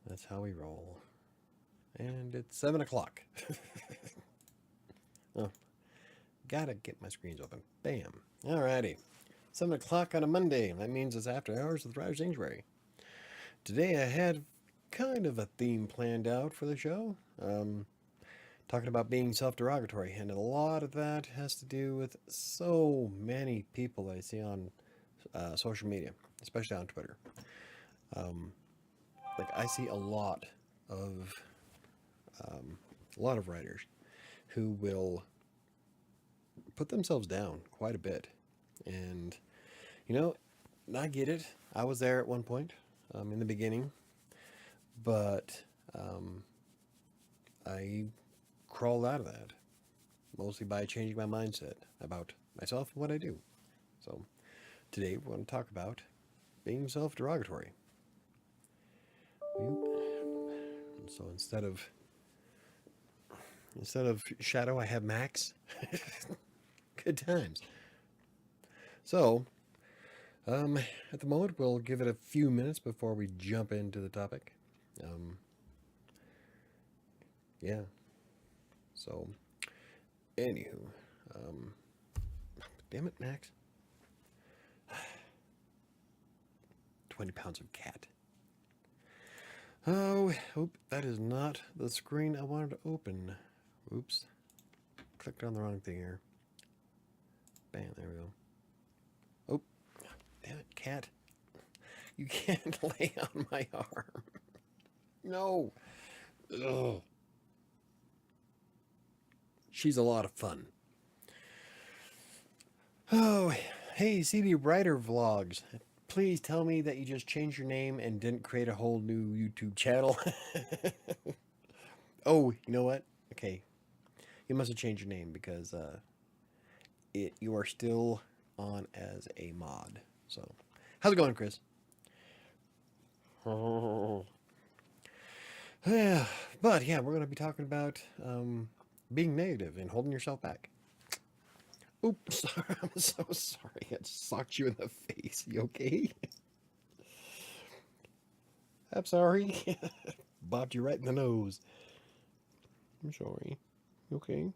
That's how we roll. And it's 7 o'clock. Oh, gotta get my screens open. Bam. Alrighty. 7 o'clock on a Monday. That means it's after hours with the Writer Sanctuary. Today I had kind of a theme planned out for the show. Talking about being self-derogatory, and a lot of that has to do with so many people I see on social media, especially on Twitter. Um, like I see of a lot of writers who will put themselves down quite a bit, and you know, I get it. I was there at one point in the beginning, but um, I crawled out of that mostly by changing my mindset about myself and what I do. So today we're going to talk about being self-derogatory. So instead of Shadow, I have Max. Good times. So at the moment, we'll give it a few minutes before we jump into the topic. Um, yeah. So, anywho, um, damn it, Max. 20 pounds of cat. Oh, that is not the screen I wanted to open. Oops. Clicked on the wrong thing here. Bam, there we go. Oh, damn it, cat. You can't lay on my arm. No. Ugh. She's a lot of fun. Oh, hey, CD Writer Vlogs. Please tell me that you just changed your name and didn't create a whole new YouTube channel. Oh, you know what? Okay, you must have changed your name because you are still on as a mod. So, how's it going, Chris? Oh. Yeah, but yeah, we're gonna be talking about being negative and holding yourself back. Oops, sorry, I'm so sorry. I just socked you in the face. You okay? I'm sorry. Bopped you right in the nose. I'm sorry. You okay?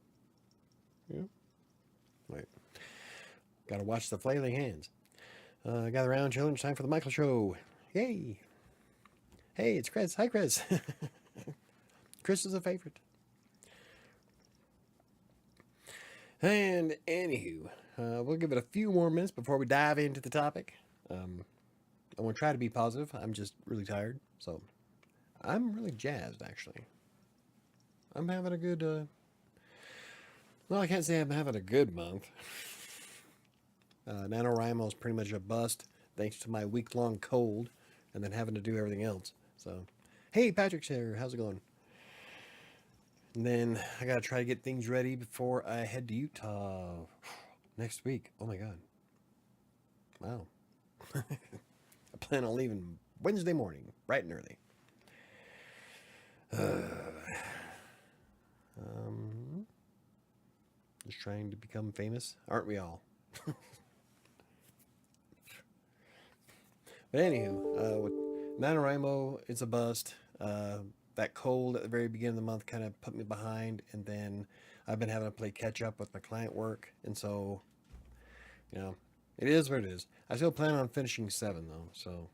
Yeah. Wait. Gotta watch the flailing hands. Gather around, children. It's time for the Michael Show. Yay! Hey, it's Chris. Hi, Chris. Chris is a favorite. And anywho, we'll give it a few more minutes before we dive into the topic. I want to try to be positive. I'm just really tired, so I'm really jazzed actually. I'm having a good. Well, I can't say I'm having a good month. NaNoWriMo is pretty much a bust thanks to my week-long cold and then having to do everything else. So, hey, Patrick's here. How's it going? And then I got to try to get things ready before I head to Utah next week. Oh my God. Wow. I plan on leaving Wednesday morning, bright and early. Um, just trying to become famous, aren't we all? But anywho, with NaNoWriMo, it's a bust. That cold at the very beginning of the month kind of put me behind, and then I've been having to play catch up with my client work, and so, you know, it is what it is. I still plan on finishing 7 though, so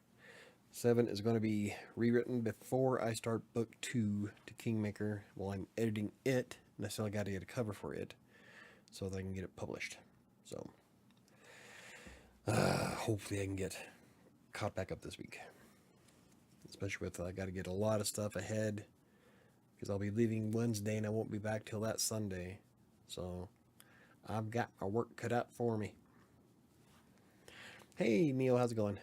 7 is going to be rewritten before I start book 2 to Kingmaker while I'm editing it, and I still got to get a cover for it so that I can get it published. So, hopefully I can get caught back up this week. Especially with I got to get a lot of stuff ahead because I'll be leaving Wednesday and I won't be back till that Sunday. So I've got my work cut out for me. Hey, Neil, how's it going?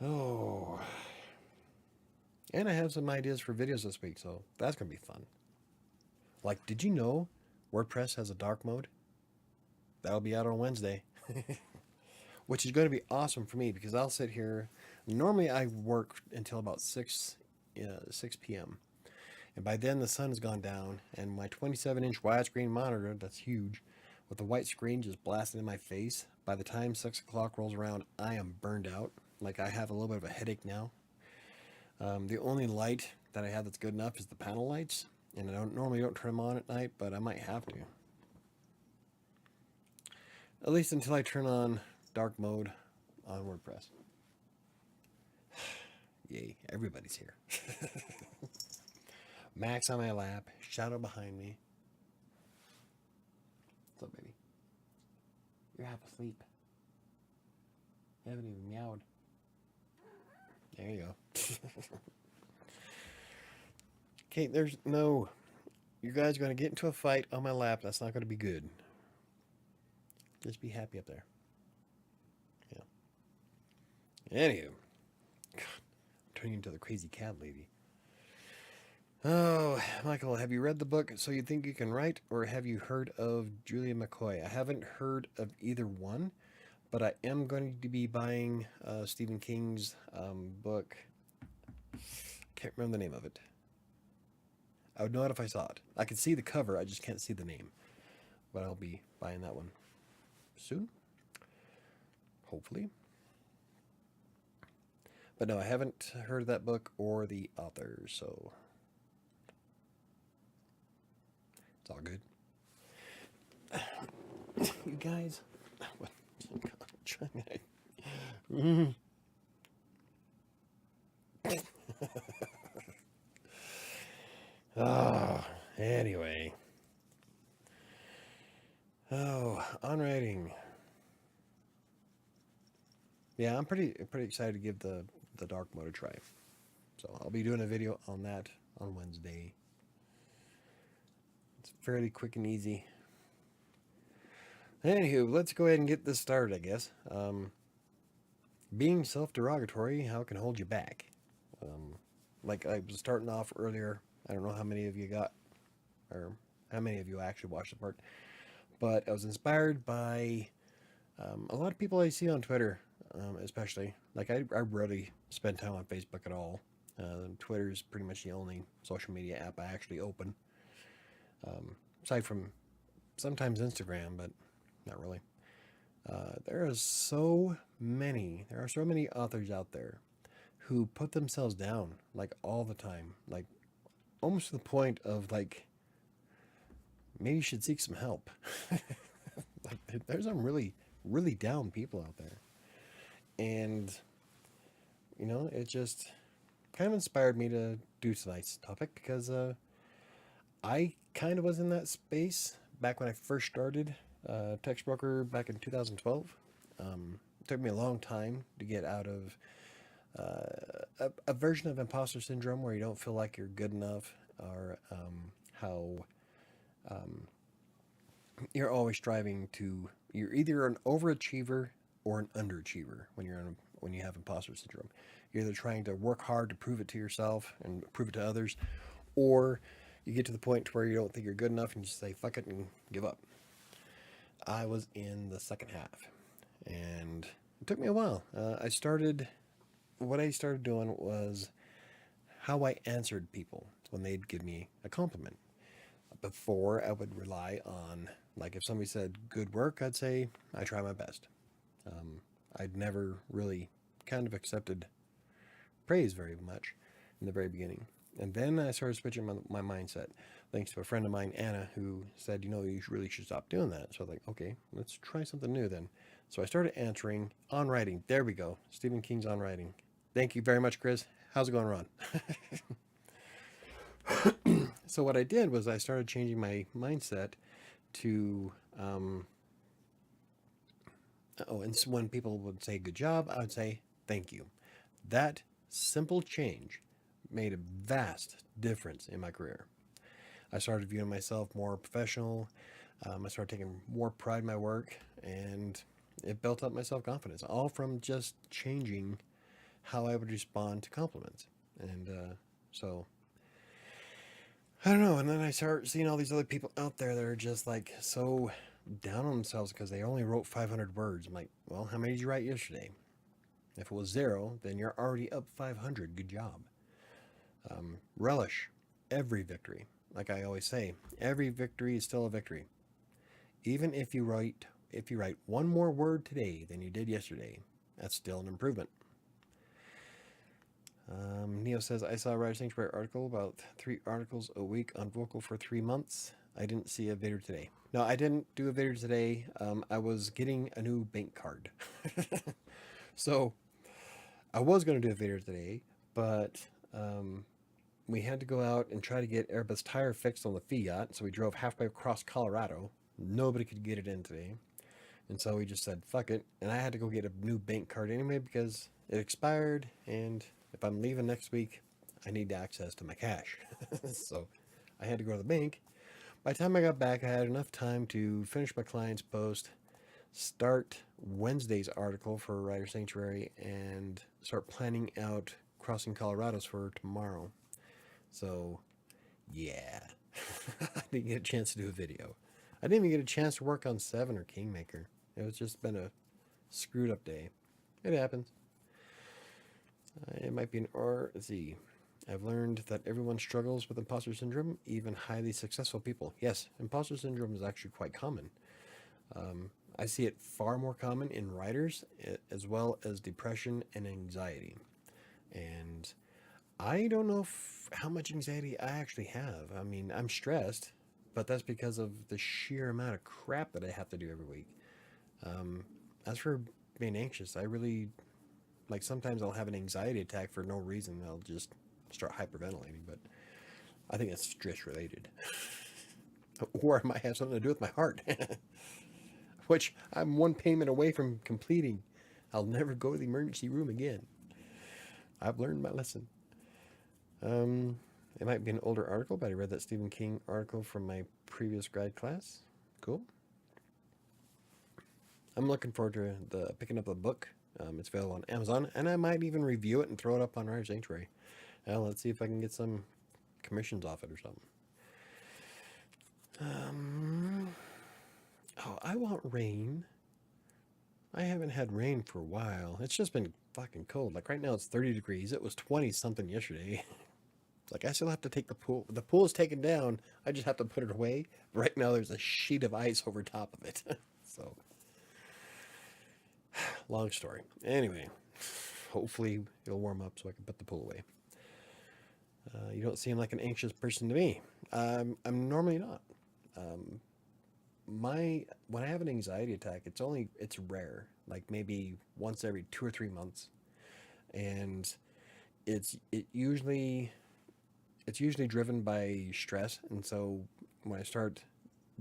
Oh, and I have some ideas for videos this week, so that's gonna be fun. Like, did you know WordPress has a dark mode? That'll be out on Wednesday. Which is going to be awesome for me because I'll sit here. Normally, I work until about 6 p.m. And by then, the sun has gone down, and my 27-inch widescreen monitor, that's huge, with the white screen just blasting in my face, by the time 6 o'clock rolls around, I am burned out. Like, I have a little bit of a headache now. The only light that I have that's good enough is the panel lights, and I normally don't turn them on at night, but I might have to. At least until I turn on dark mode on WordPress. Yay, everybody's here. Max on my lap, Shadow behind me. What's up, baby? You're half asleep. You haven't even meowed. There you go. Okay, there's no... You guys are going to get into a fight on my lap. That's not going to be good. Just be happy up there. Yeah. Anywho. God, I'm turning into the crazy cat lady. Oh, Michael, have you read the book So You Think You Can Write, or have you heard of Julia McCoy? I haven't heard of either one, but I am going to be buying Stephen King's book. Can't remember the name of it. I would know it if I saw it. I can see the cover, I just can't see the name. But I'll be buying that one soon. Hopefully. But no, I haven't heard of that book or the author, so it's all good. You guys, what? Oh, anyway. Oh, on writing. Yeah, I'm pretty excited to give the dark mode a try. So I'll be doing a video on that on Wednesday. It's fairly quick and easy. Anywho, let's go ahead and get this started, I guess. Being self-derogatory, how it can hold you back. Like I was starting off earlier, I don't know how many of you got, or how many of you actually watched the part, but I was inspired by a lot of people I see on Twitter, especially. Like I rarely spend time on Facebook at all. Twitter is pretty much the only social media app I actually open, aside from sometimes Instagram, but not really. There are so many authors out there who put themselves down like all the time, like almost to the point of like maybe you should seek some help. Like, there's some really down people out there, and you know, it just kind of inspired me to do tonight's topic because I kind of was in that space back when I first started Text Broker back in 2012. It took me a long time to get out of a version of imposter syndrome where you don't feel like you're good enough, or how you're always striving to. You're either an overachiever or an underachiever when you have imposter syndrome. You're either trying to work hard to prove it to yourself and prove it to others, or you get to the point where you don't think you're good enough and you just say fuck it and give up. I was in the second half, and it took me a while. What I started doing was how I answered people when they'd give me a compliment. Before, I would rely on, like, if somebody said good work, I'd say I try my best. I'd never really kind of accepted praise very much in the very beginning. And then I started switching my mindset, thanks to a friend of mine, Anna, who said, you know, you really should stop doing that. So I was like, okay, let's try something new then. So I started answering on writing. There we go. Stephen King's On Writing. Thank you very much, Chris. How's it going, Ron? So what I did was I started changing my mindset to, and when people would say good job, I would say thank you. That simple change made a vast difference in my career. I started viewing myself more professional. I started taking more pride in my work, and it built up my self-confidence, all from just changing how I would respond to compliments. And so, I don't know. And then I start seeing all these other people out there that are just like so down on themselves because they only wrote 500 words. I'm like, well, how many did you write yesterday? If it was 0, then you're already up 500. Good job. Relish every victory. Like I always say, every victory is still a victory. Even if you write one more word today than you did yesterday, that's still an improvement. Leo says, I saw a WriterSanctuary article about 3 articles a week on vocal for 3 months. I didn't see a video today. No, I didn't do a video today. I was getting a new bank card. So I was going to do a video today, but we had to go out and try to get Airbus tire fixed on the Fiat. So we drove halfway across Colorado. Nobody could get it in today. And so we just said, fuck it. And I had to go get a new bank card anyway because it expired. And if I'm leaving next week, I need access to my cash. So I had to go to the bank. By the time I got back, I had enough time to finish my client's post, start Wednesday's article for Writer Sanctuary, and start planning out crossing Colorado's for tomorrow. So, yeah. I didn't get a chance to do a video. I didn't even get a chance to work on 7 or Kingmaker. It was just been a screwed up day. It happens. It might be let's see. I've learned that everyone struggles with imposter syndrome, even highly successful people. Yes, imposter syndrome is actually quite common. I see it far more common in writers, as well as depression and anxiety. And I don't know how much anxiety I actually have. I mean, I'm stressed, but that's because of the sheer amount of crap that I have to do every week. As for being anxious, I really, like, sometimes I'll have an anxiety attack for no reason. I'll just start hyperventilating, but I think that's stress related. Or it might have something to do with my heart, which I'm one payment away from completing. I'll never go to the emergency room again. I've learned my lesson. It might be an older article, but I read that Stephen King article from my previous grad class. Cool. I'm looking forward to picking up the book. It's available on Amazon, and I might even review it and throw it up on Writer Sanctuary. Let's see if I can get some commissions off it or something. Oh, I want rain. I haven't had rain for a while. It's just been fucking cold. Like right now it's 30 degrees. It was 20 something yesterday. Like I still have to take the pool. The pool is taken down. I just have to put it away. Right now there's a sheet of ice over top of it. So, long story. Anyway, hopefully it'll warm up so I can put the pool away. You don't seem like an anxious person to me. I'm normally not. When I have an anxiety attack, it's rare. Like maybe once every 2 or 3 months, and it's usually driven by stress. And so when I start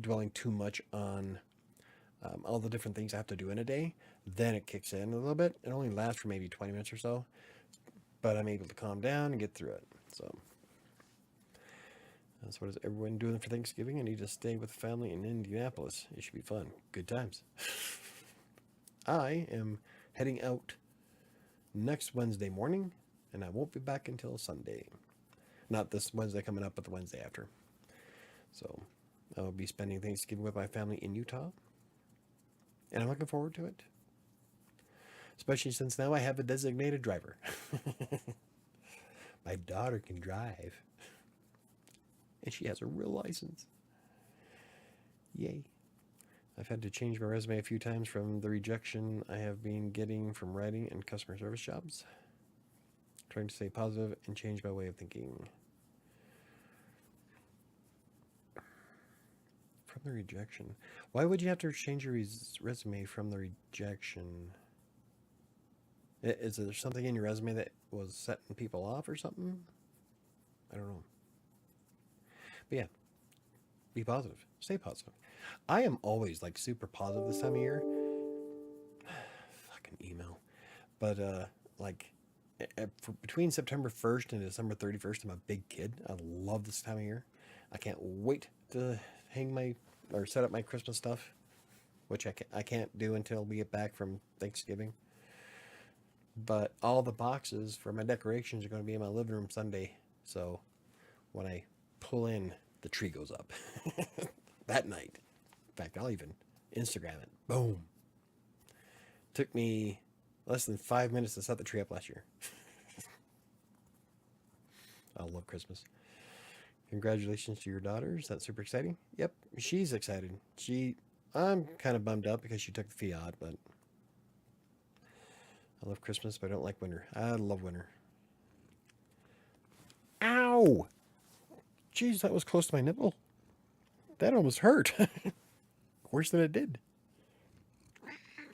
dwelling too much on all the different things I have to do in a day, then it kicks in a little bit. It only lasts for maybe 20 minutes or so, but I'm able to calm down and get through it. So that's what is everyone doing for Thanksgiving? I need to stay with family in Indianapolis. It should be fun. Good times. I am heading out next Wednesday morning, and I won't be back until Sunday. Not this Wednesday coming up, but the Wednesday after. So I'll be spending Thanksgiving with my family in Utah, and I'm looking forward to it. Especially since now I have a designated driver. My daughter can drive. And she has a real license. Yay. I've had to change my resume a few times from the rejection I have been getting from writing and customer service jobs. Trying to stay positive and change my way of thinking. From the rejection. Why would you have to change your resume from the rejection? Is there something in your resume that was setting people off or something? I don't know. But yeah, be positive. Stay positive. I am always like super positive this time of year. Fucking email. But like between September 1st and December 31st, I'm a big kid. I love this time of year. I can't wait to set up my Christmas stuff, which I can't do until we get back from Thanksgiving. But all the boxes for my decorations are going to be in my living room Sunday. So when I pull in, the tree goes up that night. In fact, I'll even Instagram it. Boom. Took me less than 5 minutes to set the tree up last year. I love Christmas. Congratulations to your daughters. That's super exciting. Yep, she's excited. I'm kind of bummed out because she took the Fiat, but I love Christmas, but I don't like winter. I love winter. Ow! Jeez, that was close to my nipple. That almost hurt. Worse than it did.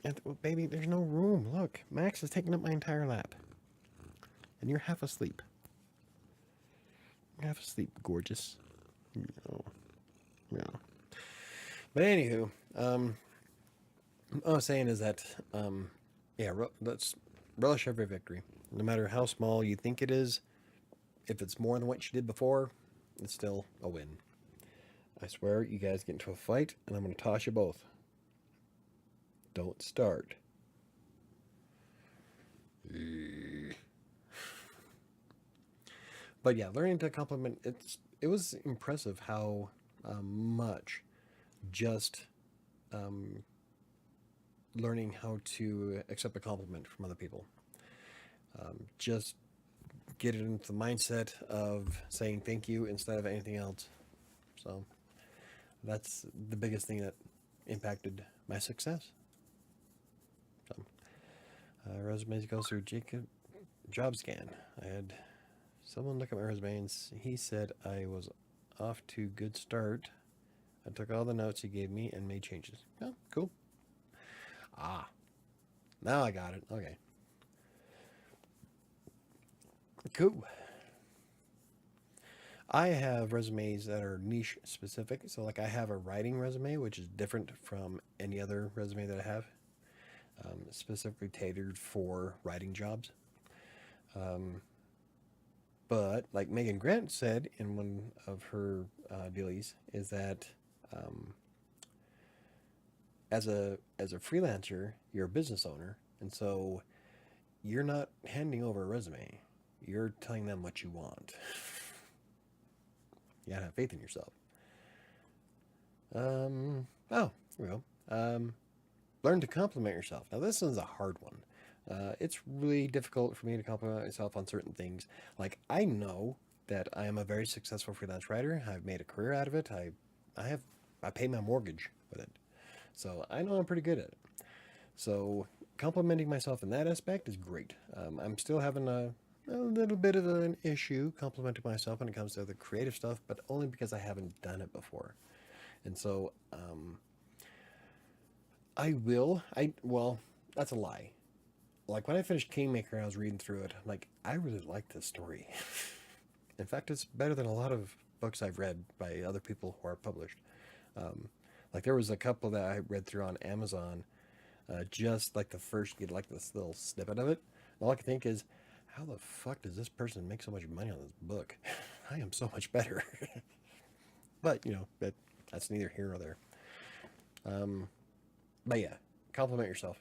And, well, baby, there's no room. Look, Max is taking up my entire lap. And you're half asleep. You're half asleep, gorgeous. No. No. But anywho, what I was saying is that, yeah, let's relish every victory. No matter how small you think it is, if it's more than what you did before, it's still a win. I swear, you guys get into a fight, and I'm going to toss you both. Don't start. But yeah, learning to compliment, it was impressive how much just learning how to accept a compliment from other people. Just get it into the mindset of saying thank you instead of anything else. So that's the biggest thing that impacted my success. So, resumes goes through Jacob job scan. I had someone look at my resume and he said I was off to good start. I took all the notes he gave me and made changes. Oh, cool. Ah, now I got it. Okay. Cool. I have resumes that are niche specific. So, like, I have a writing resume, which is different from any other resume that I have, specifically tailored for writing jobs. But, like Megan Grant said in one of her dealies, is that as a freelancer, you're a business owner, and so you're not handing over a resume. You're telling them what you want. You gotta have faith in yourself. Oh, here we go. Learn to compliment yourself. Now, this one's a hard one. It's really difficult for me to compliment myself on certain things. Like, I know that I am a very successful freelance writer. I've made a career out of it. I pay my mortgage with it. So I know I'm pretty good at it. So complimenting myself in that aspect is great. I'm still having a little bit of an issue complimenting myself when it comes to the creative stuff, but only because I haven't done it before. And so well, that's a lie. Like, when I finished Kingmaker, I was reading through it. I'm like, I really like this story. In fact, it's better than a lot of books I've read by other people who are published. Like, there was a couple that I read through on Amazon, just like the first, you get like this little snippet of it. And all I can think is, how the fuck does this person make so much money on this book? I am so much better. But, that's neither here nor there. But yeah, compliment yourself.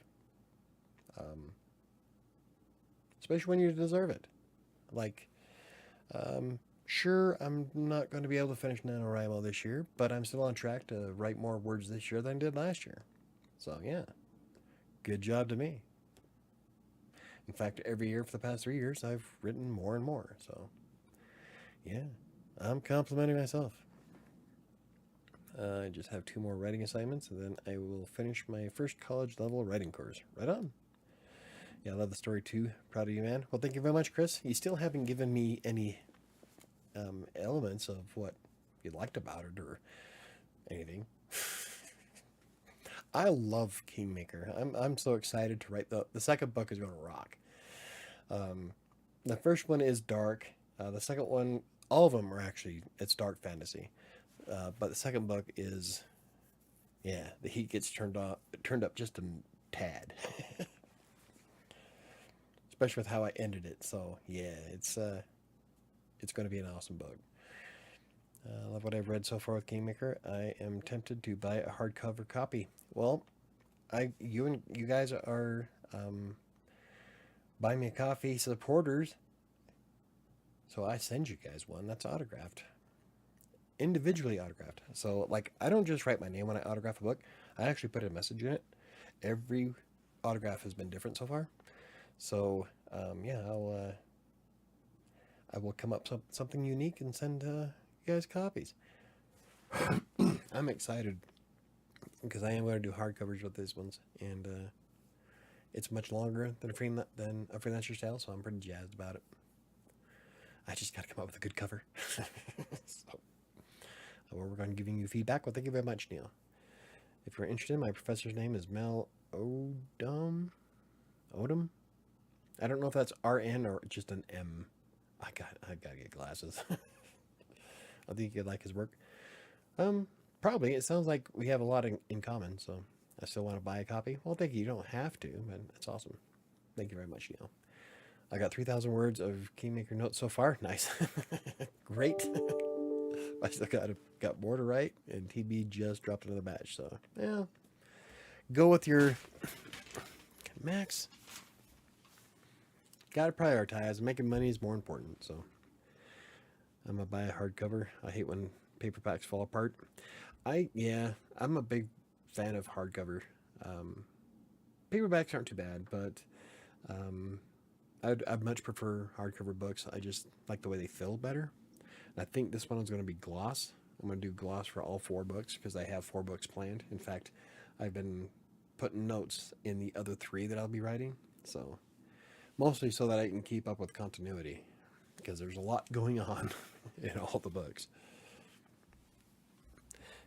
Especially when you deserve it. Like, sure, I'm not going to be able to finish NaNoWriMo this year, but I'm still on track to write more words this year than I did last year. So, yeah, good job to me. In fact, every year for the past 3 years, I've written more and more. So, yeah, I'm complimenting myself. I just have 2 more writing assignments, and then I will finish my first college level writing course. Right on. Yeah, I love the story too. Proud of you, man. Well, thank you very much, Chris. You still haven't given me any elements of what you liked about it or anything. I love Kingmaker. I'm so excited to write the second book is going to rock. The first one is dark. The second one, all of them are actually, it's dark fantasy. But the second book is, yeah, the heat gets turned up just a tad. Especially with how I ended it. So yeah, it's going to be an awesome book. I love what I've read so far with Kingmaker. I am tempted to buy a hardcover copy. Well, you guys are Buy Me a Coffee supporters, so I send you guys one that's autographed, individually autographed. So, like, I don't just write my name when I autograph a book. I actually put a message in it. Every autograph has been different so far. So, yeah, I will come up with something unique and send you guys copies. I'm excited because I am going to do hardcovers with these ones, and it's much longer than a freelancer sale, so I'm pretty jazzed about it. I just got to come up with a good cover. So, we'll work on giving you feedback. Well, thank you very much, Neil. If you're interested, my professor's name is Mel Odom. Odom? I don't know if that's RN or just an M. I gotta get glasses. I think you'd like his work. Probably. It sounds like we have a lot in common, so I still want to buy a copy. Well, thank you. You don't have to, but it's awesome. Thank you very much, Neil. I got 3,000 words of Kingmaker notes so far. Nice. Great. I still got more to write, and TB just dropped another batch. So, yeah. Go with your... Max. Got to prioritize. Making money is more important, so... I'm going to buy a hardcover. I hate when paperbacks fall apart. I'm a big fan of hardcover. Paperbacks aren't too bad, but I'd much prefer hardcover books. I just like the way they feel better. And I think this one is going to be gloss. I'm going to do gloss for all 4 books because I have 4 books planned. In fact, I've been putting notes in the other 3 that I'll be writing. So mostly so that I can keep up with continuity because there's a lot going on in all the books.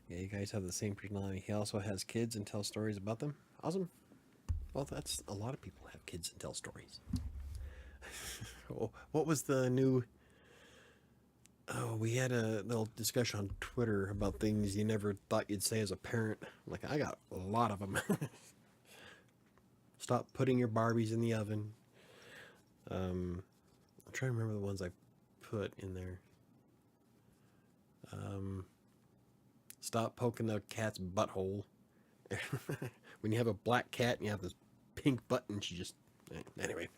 Yeah, you guys have the same personality. He also has kids and tells stories about them. Awesome. Well, that's a lot of people have kids and tell stories. What was the new... Oh, we had a little discussion on Twitter about things you never thought you'd say as a parent. Like, I got a lot of them. Stop putting your Barbies in the oven. I'm trying to remember the ones I put in there. Stop poking the cat's butthole. When you have a black cat and you have this pink button, she just... Anyway.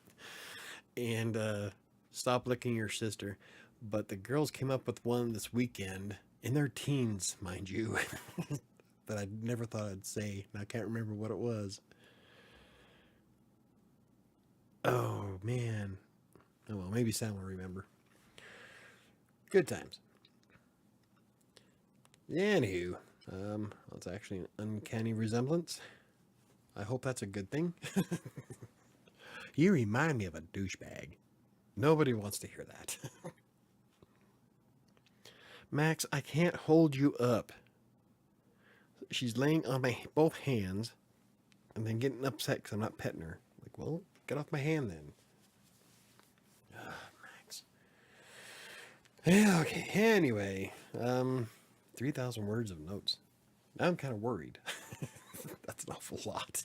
And stop licking your sister. But the girls came up with one this weekend, in their teens, mind you, that I never thought I'd say, and I can't remember what it was. Oh, man. Oh, well, maybe Sam will remember. Good times. Anywho, that's actually an uncanny resemblance. I hope that's a good thing. You remind me of a douchebag. Nobody wants to hear that. Max, I can't hold you up. She's laying on my both hands and then getting upset because I'm not petting her. Like, well, get off my hand then. Max. Yeah, okay. Anyway, 3,000 words of notes. Now I'm kind of worried. That's an awful lot.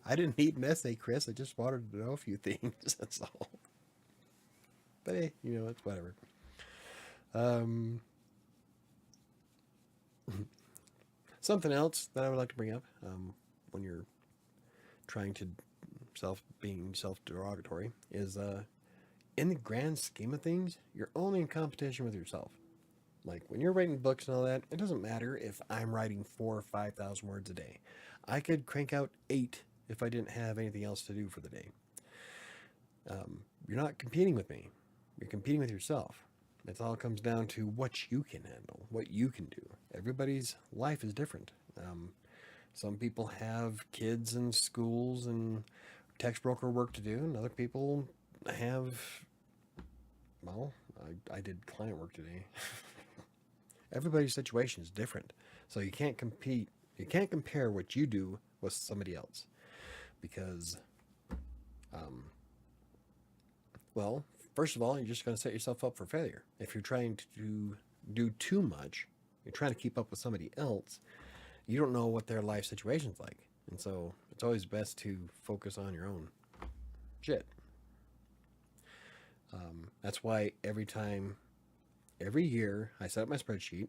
I didn't need an essay, Chris. I just wanted to know a few things. That's all. But hey, you know, it's whatever. Something else that I would like to bring up when you're trying to being self-derogatory is in the grand scheme of things, you're only in competition with yourself. Like when you're writing books and all that, it doesn't matter if I'm writing 4,000 or 5,000 words a day. I could crank out 8 if I didn't have anything else to do for the day. You're not competing with me. You're competing with yourself. It all comes down to what you can handle, what you can do. Everybody's life is different. Some people have kids and schools and text broker work to do, and other people have, well, I did client work today. Everybody's situation is different. So you can't compete. You can't compare what you do with somebody else because, well, first of all, you're just going to set yourself up for failure. If you're trying to do too much, you're trying to keep up with somebody else, you don't know what their life situation's like. And so it's always best to focus on your own shit. That's why every year, I set up my spreadsheet,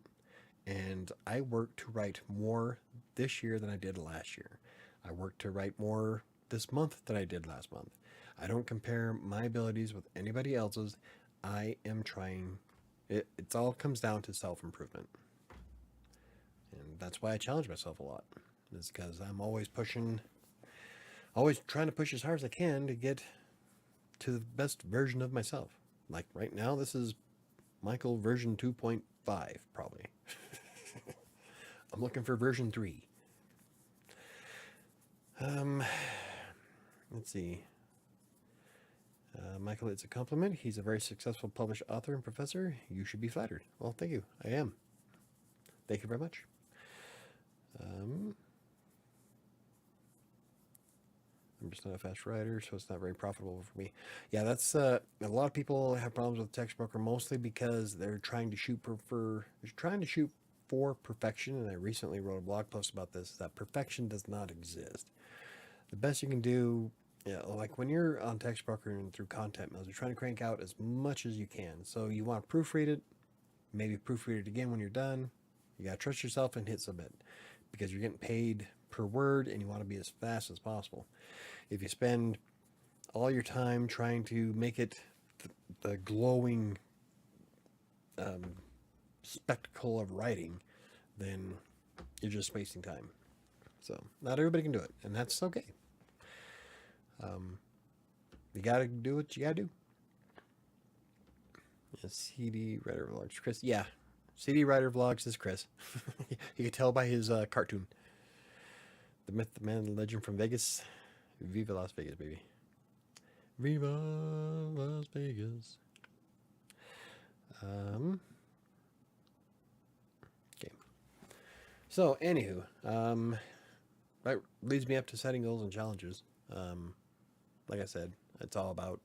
and I work to write more this year than I did last year. I work to write more this month than I did last month. I don't compare my abilities with anybody else's. I am trying. It all comes down to self-improvement. And that's why I challenge myself a lot. It's because I'm always trying to push as hard as I can to get to the best version of myself. Like right now, this is Michael version 2.5, probably. I'm looking for version 3. Let's see. Michael, it's a compliment. He's a very successful published author and professor. You should be flattered. Well, thank you. I am. Thank you very much. I'm just not a fast writer, so it's not very profitable for me. Yeah, that's a lot of people have problems with text broker mostly because they're trying to shoot for perfection. And I recently wrote a blog post about this: that perfection does not exist. The best you can do, like when you're on text broker and through content mills, you're trying to crank out as much as you can. So you want to proofread it, maybe proofread it again when you're done. You gotta trust yourself and hit submit because you're getting paid per word, and you want to be as fast as possible. If you spend all your time trying to make it the glowing spectacle of writing, then you're just wasting time. So not everybody can do it, and that's okay. You gotta do what you gotta do. Yeah, CD writer vlogs, Chris. Yeah, CD writer vlogs is Chris. You can tell by his cartoon. The myth, the man, the legend from Vegas. Viva Las Vegas, baby. Viva Las Vegas. Okay. So, anywho, that leads me up to setting goals and challenges. Like I said, it's all about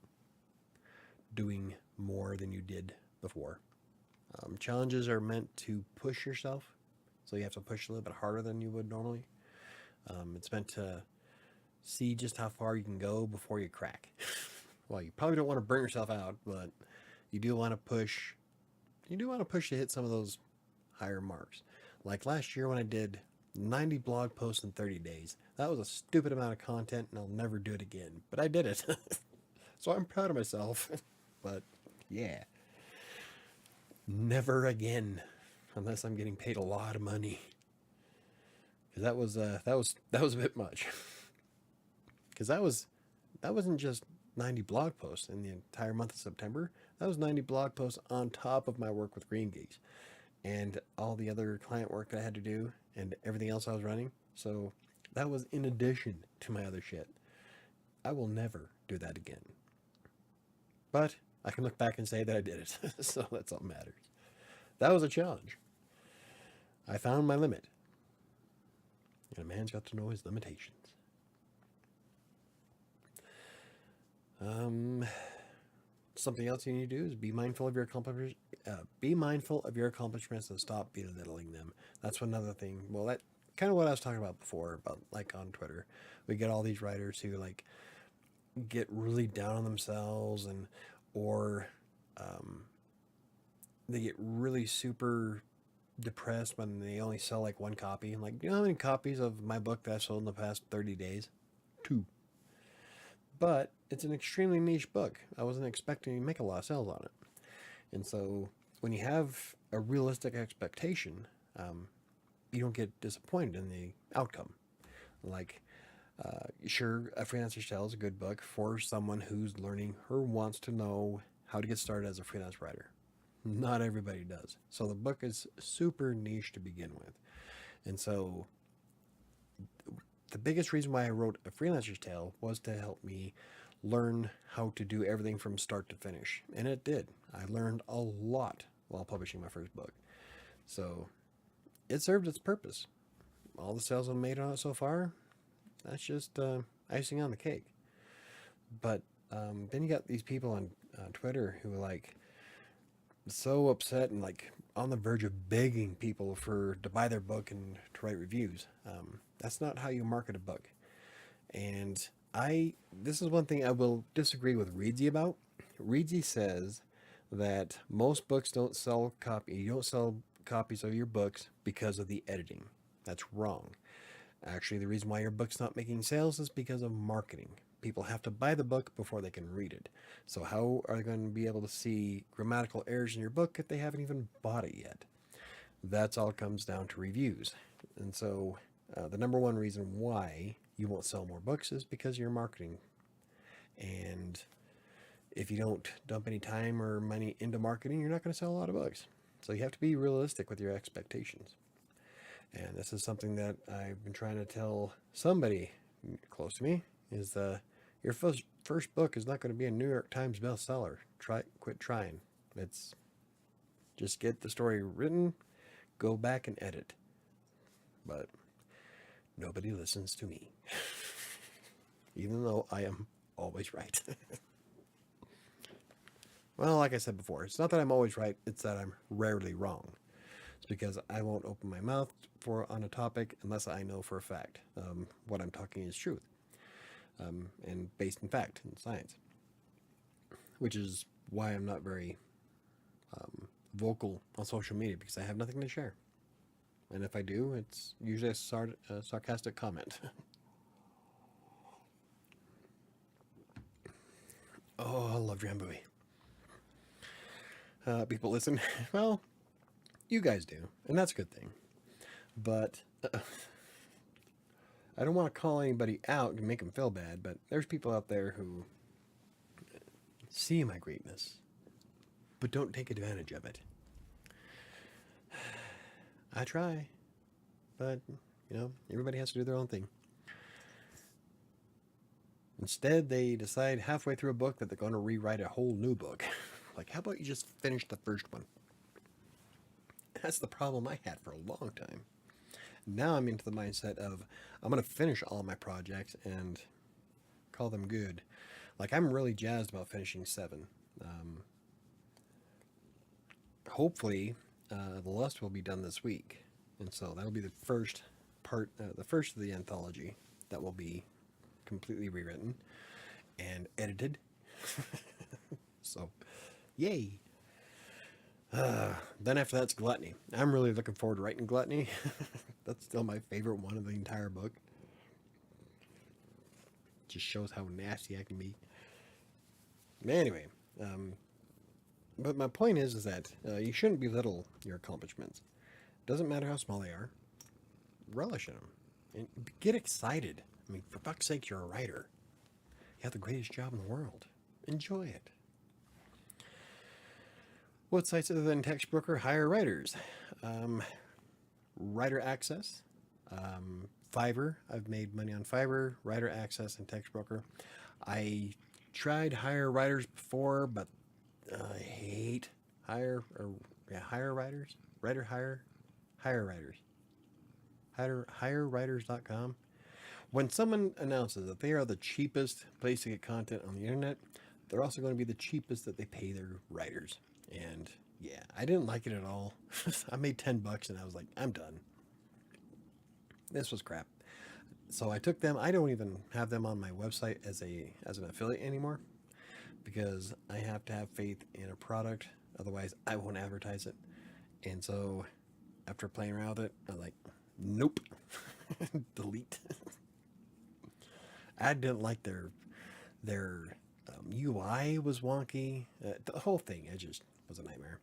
doing more than you did before. Challenges are meant to push yourself, so you have to push a little bit harder than you would normally. It's meant to see just how far you can go before you crack. Well, you probably don't want to burn yourself out, but you do want to push. You do want to push to hit some of those higher marks. Like last year when I did 90 blog posts in 30 days. That was a stupid amount of content, and I'll never do it again. But I did it. So I'm proud of myself. But yeah. Never again. Unless I'm getting paid a lot of money. Because that was a bit much. Because that wasn't just 90 blog posts in the entire month of September. That was 90 blog posts on top of my work with Green Geeks and all the other client work that I had to do and everything else I was running. So that was in addition to my other shit. I will never do that again. But I can look back and say that I did it. So that's all that matters. That was a challenge. I found my limit. And a man's got to know his limitations. Something else you need to do is be mindful of your accomplishments. Be mindful of your accomplishments and stop belittling them. That's another thing. Well, that kind of what I was talking about before, about like on Twitter, we get all these writers who like get really down on themselves or they get really super depressed when they only sell like one copy. Like, you know how many copies of my book that I've sold in the past 30 days? 2. But it's an extremely niche book. I wasn't expecting to make a lot of sales on it. And so when you have a realistic expectation, you don't get disappointed in the outcome. Like, sure, A Freelancer's Tale is a good book for someone who's learning or wants to know how to get started as a freelance writer. Not everybody does. So the book is super niche to begin with. And so the biggest reason why I wrote A Freelancer's Tale was to help me learn how to do everything from start to finish. And it did. I learned a lot while publishing my first book. So it served its purpose. All the sales I've made on it so far, that's just icing on the cake. But then you got these people on Twitter who are like so upset and like on the verge of begging people to buy their book and to write reviews. That's not how you market a book. And this is one thing I will disagree with Reedsy about. Reedsy says that most books don't sell you don't sell copies of your books because of the editing. That's wrong. Actually, the reason why your book's not making sales is because of marketing. People have to buy the book before they can read it. So how are they going to be able to see grammatical errors in your book if they haven't even bought it yet? That's all comes down to reviews. And so the number one reason why you won't sell more books is because you're marketing. And if you don't dump any time or money into marketing, you're not going to sell a lot of books. So you have to be realistic with your expectations. And this is something that I've been trying to tell somebody close to me is your first book is not going to be a New York Times bestseller. Quit trying. It's just get the story written, go back and edit. But nobody listens to me, even though I am always right. Well, like I said before, it's not that I'm always right, it's that I'm rarely wrong. It's because I won't open my mouth on a topic unless I know for a fact what I'm talking is truth, and based in fact and science, which is why I'm not very vocal on social media, because I have nothing to share. And if I do, it's usually a sarcastic comment. Oh, I love Drambuie. People listen. Well, you guys do, and that's a good thing. But I don't want to call anybody out and make them feel bad, but there's people out there who see my greatness, but don't take advantage of it. I try, but, everybody has to do their own thing. Instead, they decide halfway through a book that they're going to rewrite a whole new book. Like, how about you just finish the first one? That's the problem I had for a long time. Now I'm into the mindset of I'm going to finish all my projects and call them good. Like, I'm really jazzed about finishing 7. Hopefully, The Lust will be done this week. And so that'll be the first part, the first of the anthology that will be completely rewritten and edited. So, yay. Then after that's Gluttony. I'm really looking forward to writing Gluttony. That's still my favorite one of the entire book. Just shows how nasty I can be. Anyway, but my point is that you shouldn't belittle your accomplishments. Doesn't matter how small they are. Relish in them. And get excited. I mean, for fuck's sake, you're a writer. You have the greatest job in the world. Enjoy it. What sites other than TextBroker hire writers? Writer Access, Fiverr. I've made money on Fiverr, Writer Access, and TextBroker. I tried hire writers before, but I hate hire writers. Hire writers. HireWriters.com. When someone announces that they are the cheapest place to get content on the internet, they're also going to be the cheapest that they pay their writers. And yeah, I didn't like it at all. I made $10 and I was like, I'm done. This was crap. So I took them. I don't even have them on my website as an affiliate anymore, because I have to have faith in a product. Otherwise, I won't advertise it. And so after playing around with it, I'm like, nope. Delete. I didn't like their UI was wonky. The whole thing, it just was a nightmare.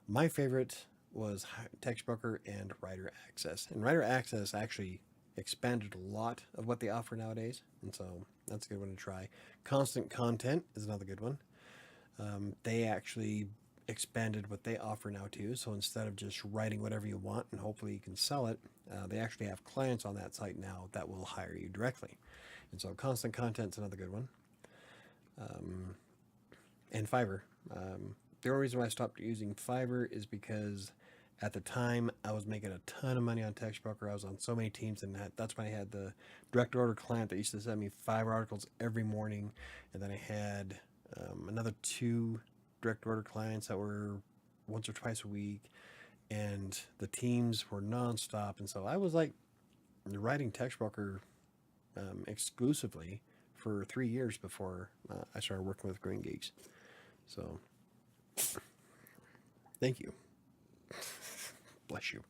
My favorite was TextBroker and Writer Access. And Writer Access actually expanded a lot of what they offer nowadays, and so that's a good one to try. Constant Content is another good one. They actually expanded what they offer now too, so instead of just writing whatever you want and hopefully you can sell it, they actually have clients on that site now that will hire you directly. And so Constant Content's another good one. And Fiverr. The only reason why I stopped using Fiverr is because at the time I was making a ton of money on TextBroker. I was on so many teams, and that's when I had the direct order client that used to send me 5 articles every morning, and then I had another 2 direct order clients that were once or twice a week, and the teams were nonstop. And so I was like writing TextBroker exclusively for 3 years before I started working with Green Geeks. So thank you. Bless you.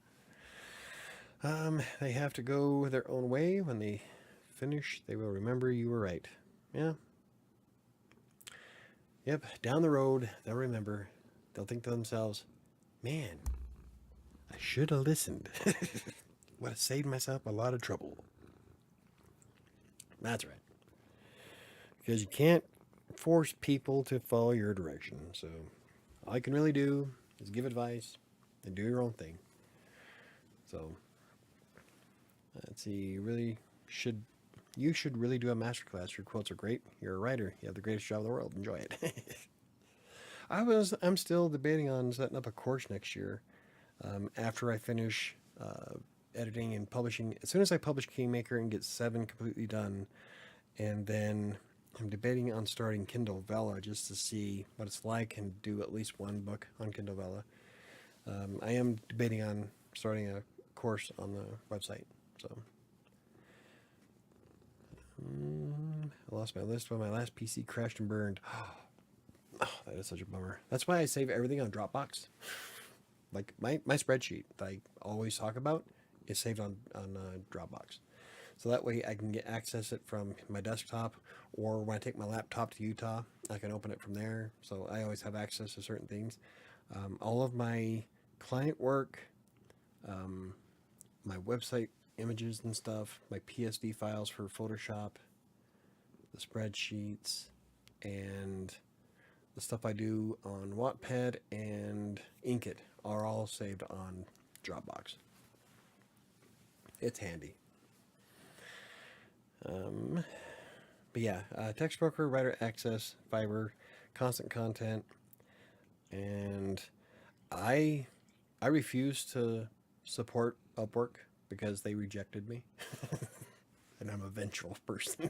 They have to go their own way. When they finish, they will remember you were right. Yeah. Yep. Down the road, they'll remember. They'll think to themselves, man, I should have listened. Would have saved myself a lot of trouble. That's right. Because you can't force people to follow your direction. So all you can really do is give advice and do your own thing. So let's see, you really should You should really do a masterclass. Your quotes are great. You're a writer. You have the greatest job in the world. Enjoy it. I'm still debating on setting up a course next year. After I finish editing and publishing, as soon as I publish Kingmaker and get 7 completely done, and then I'm debating on starting Kindle Vella just to see what it's like and do at least one book on Kindle Vella. I am debating on starting a course on the website. So I lost my list when my last PC crashed and burned. Oh, that is such a bummer. That's why I save everything on Dropbox. Like my spreadsheet that I always talk about is saved on Dropbox. So that way I can access it from my desktop, or when I take my laptop to Utah, I can open it from there. So I always have access to certain things. All of my client work, my website images and stuff, my PSD files for Photoshop, the spreadsheets, and the stuff I do on Wattpad and Inkitt are all saved on Dropbox. It's handy. But yeah, Text Broker, Writer Access, Fiverr, Constant Content, and I refuse to support Upwork because they rejected me, and I'm a vengeful person.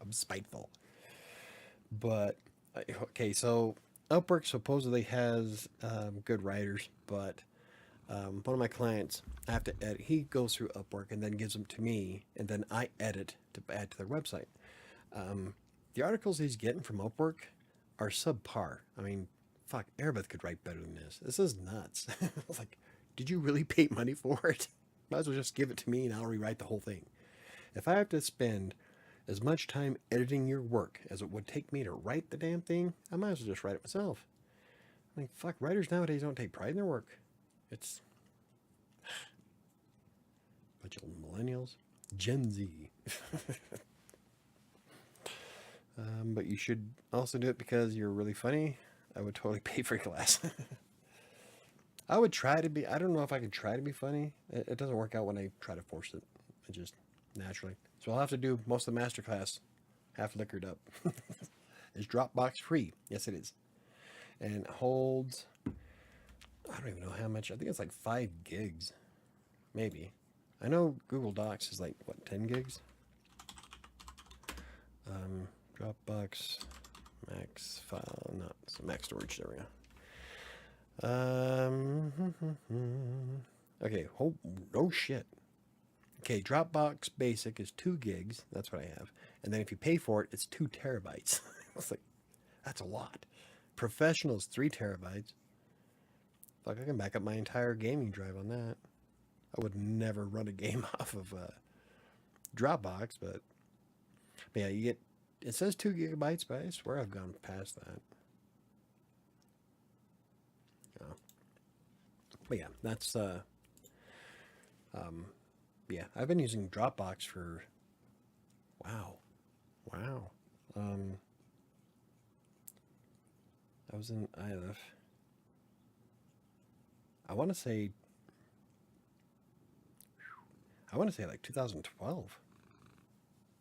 I'm spiteful. But okay, so Upwork supposedly has good writers, but one of my clients, I have to edit. He goes through Upwork and then gives them to me, and then I edit to add to their website. The articles he's getting from Upwork are subpar. I mean, fuck, Airbeth could write better than this. This is nuts. Like, did you really pay money for it? Might as well just give it to me and I'll rewrite the whole thing. If I have to spend as much time editing your work as it would take me to write the damn thing, I might as well just write it myself. I mean, fuck, writers nowadays don't take pride in their work. It's a bunch of millennials. Gen Z. But you should also do it because you're really funny. I would totally pay for your class. I would try to be, I don't know if I could try to be funny. It doesn't work out when I try to force it. It just naturally. So I'll have to do most of the masterclass half liquored up. Is Dropbox free? Yes, it is. And it holds, I don't even know how much. I think it's like 5 gigs. Maybe. I know Google Docs is like, what, 10 gigs? Dropbox max file, not max storage. There we go. Okay. Oh shit. Okay, Dropbox Basic is 2 gigs. That's what I have. And then if you pay for it, it's 2 terabytes. It's like, that's a lot. Professional is 3 terabytes. Fuck, I can back up my entire gaming drive on that. I would never run a game off of Dropbox, but yeah, you get, it says 2 gigabytes, but I swear I've gone past that. Oh. But yeah, that's yeah, I've been using Dropbox for wow. I was in ILF. I want to say like 2012.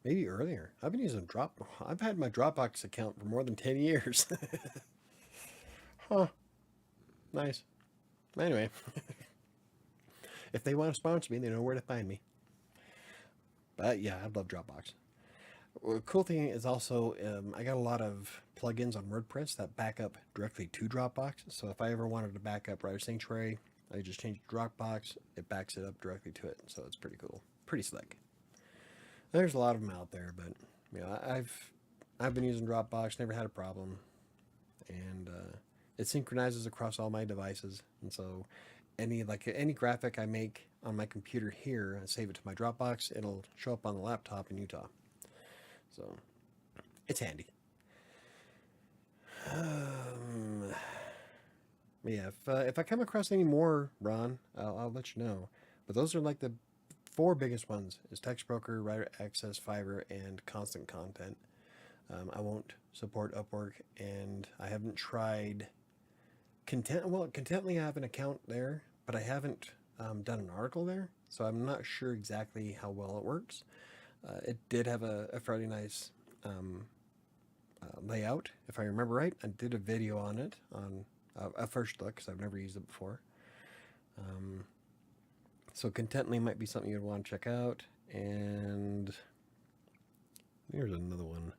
Maybe earlier. I've been using I've had my Dropbox account for more than 10 years. Huh. Nice. Anyway. If they want to sponsor me, they know where to find me. But yeah, I love Dropbox. Well, cool thing is also, I got a lot of plugins on WordPress that back up directly to Dropbox. So if I ever wanted to back up WriterSanctuary, I just change it to Dropbox. It backs it up directly to it. So it's pretty cool. Pretty slick. There's a lot of them out there, but you know, I've been using Dropbox, never had a problem, and it synchronizes across all my devices. And so any graphic I make on my computer here, I save it to my Dropbox. It'll show up on the laptop in Utah. So it's handy. Yeah, if I come across any more, Ron, I'll let you know. But those are like the 4 biggest ones: is Text Broker, Writer Access, Fiverr, and Constant Content. I won't support Upwork, and I haven't tried Contently I have an account there, but I haven't done an article there, so I'm not sure exactly how well it works. It did have a fairly nice layout, if I remember right. I did a video on it on a first look because I've never used it before. So Contently might be something you'd want to check out. And here's another one.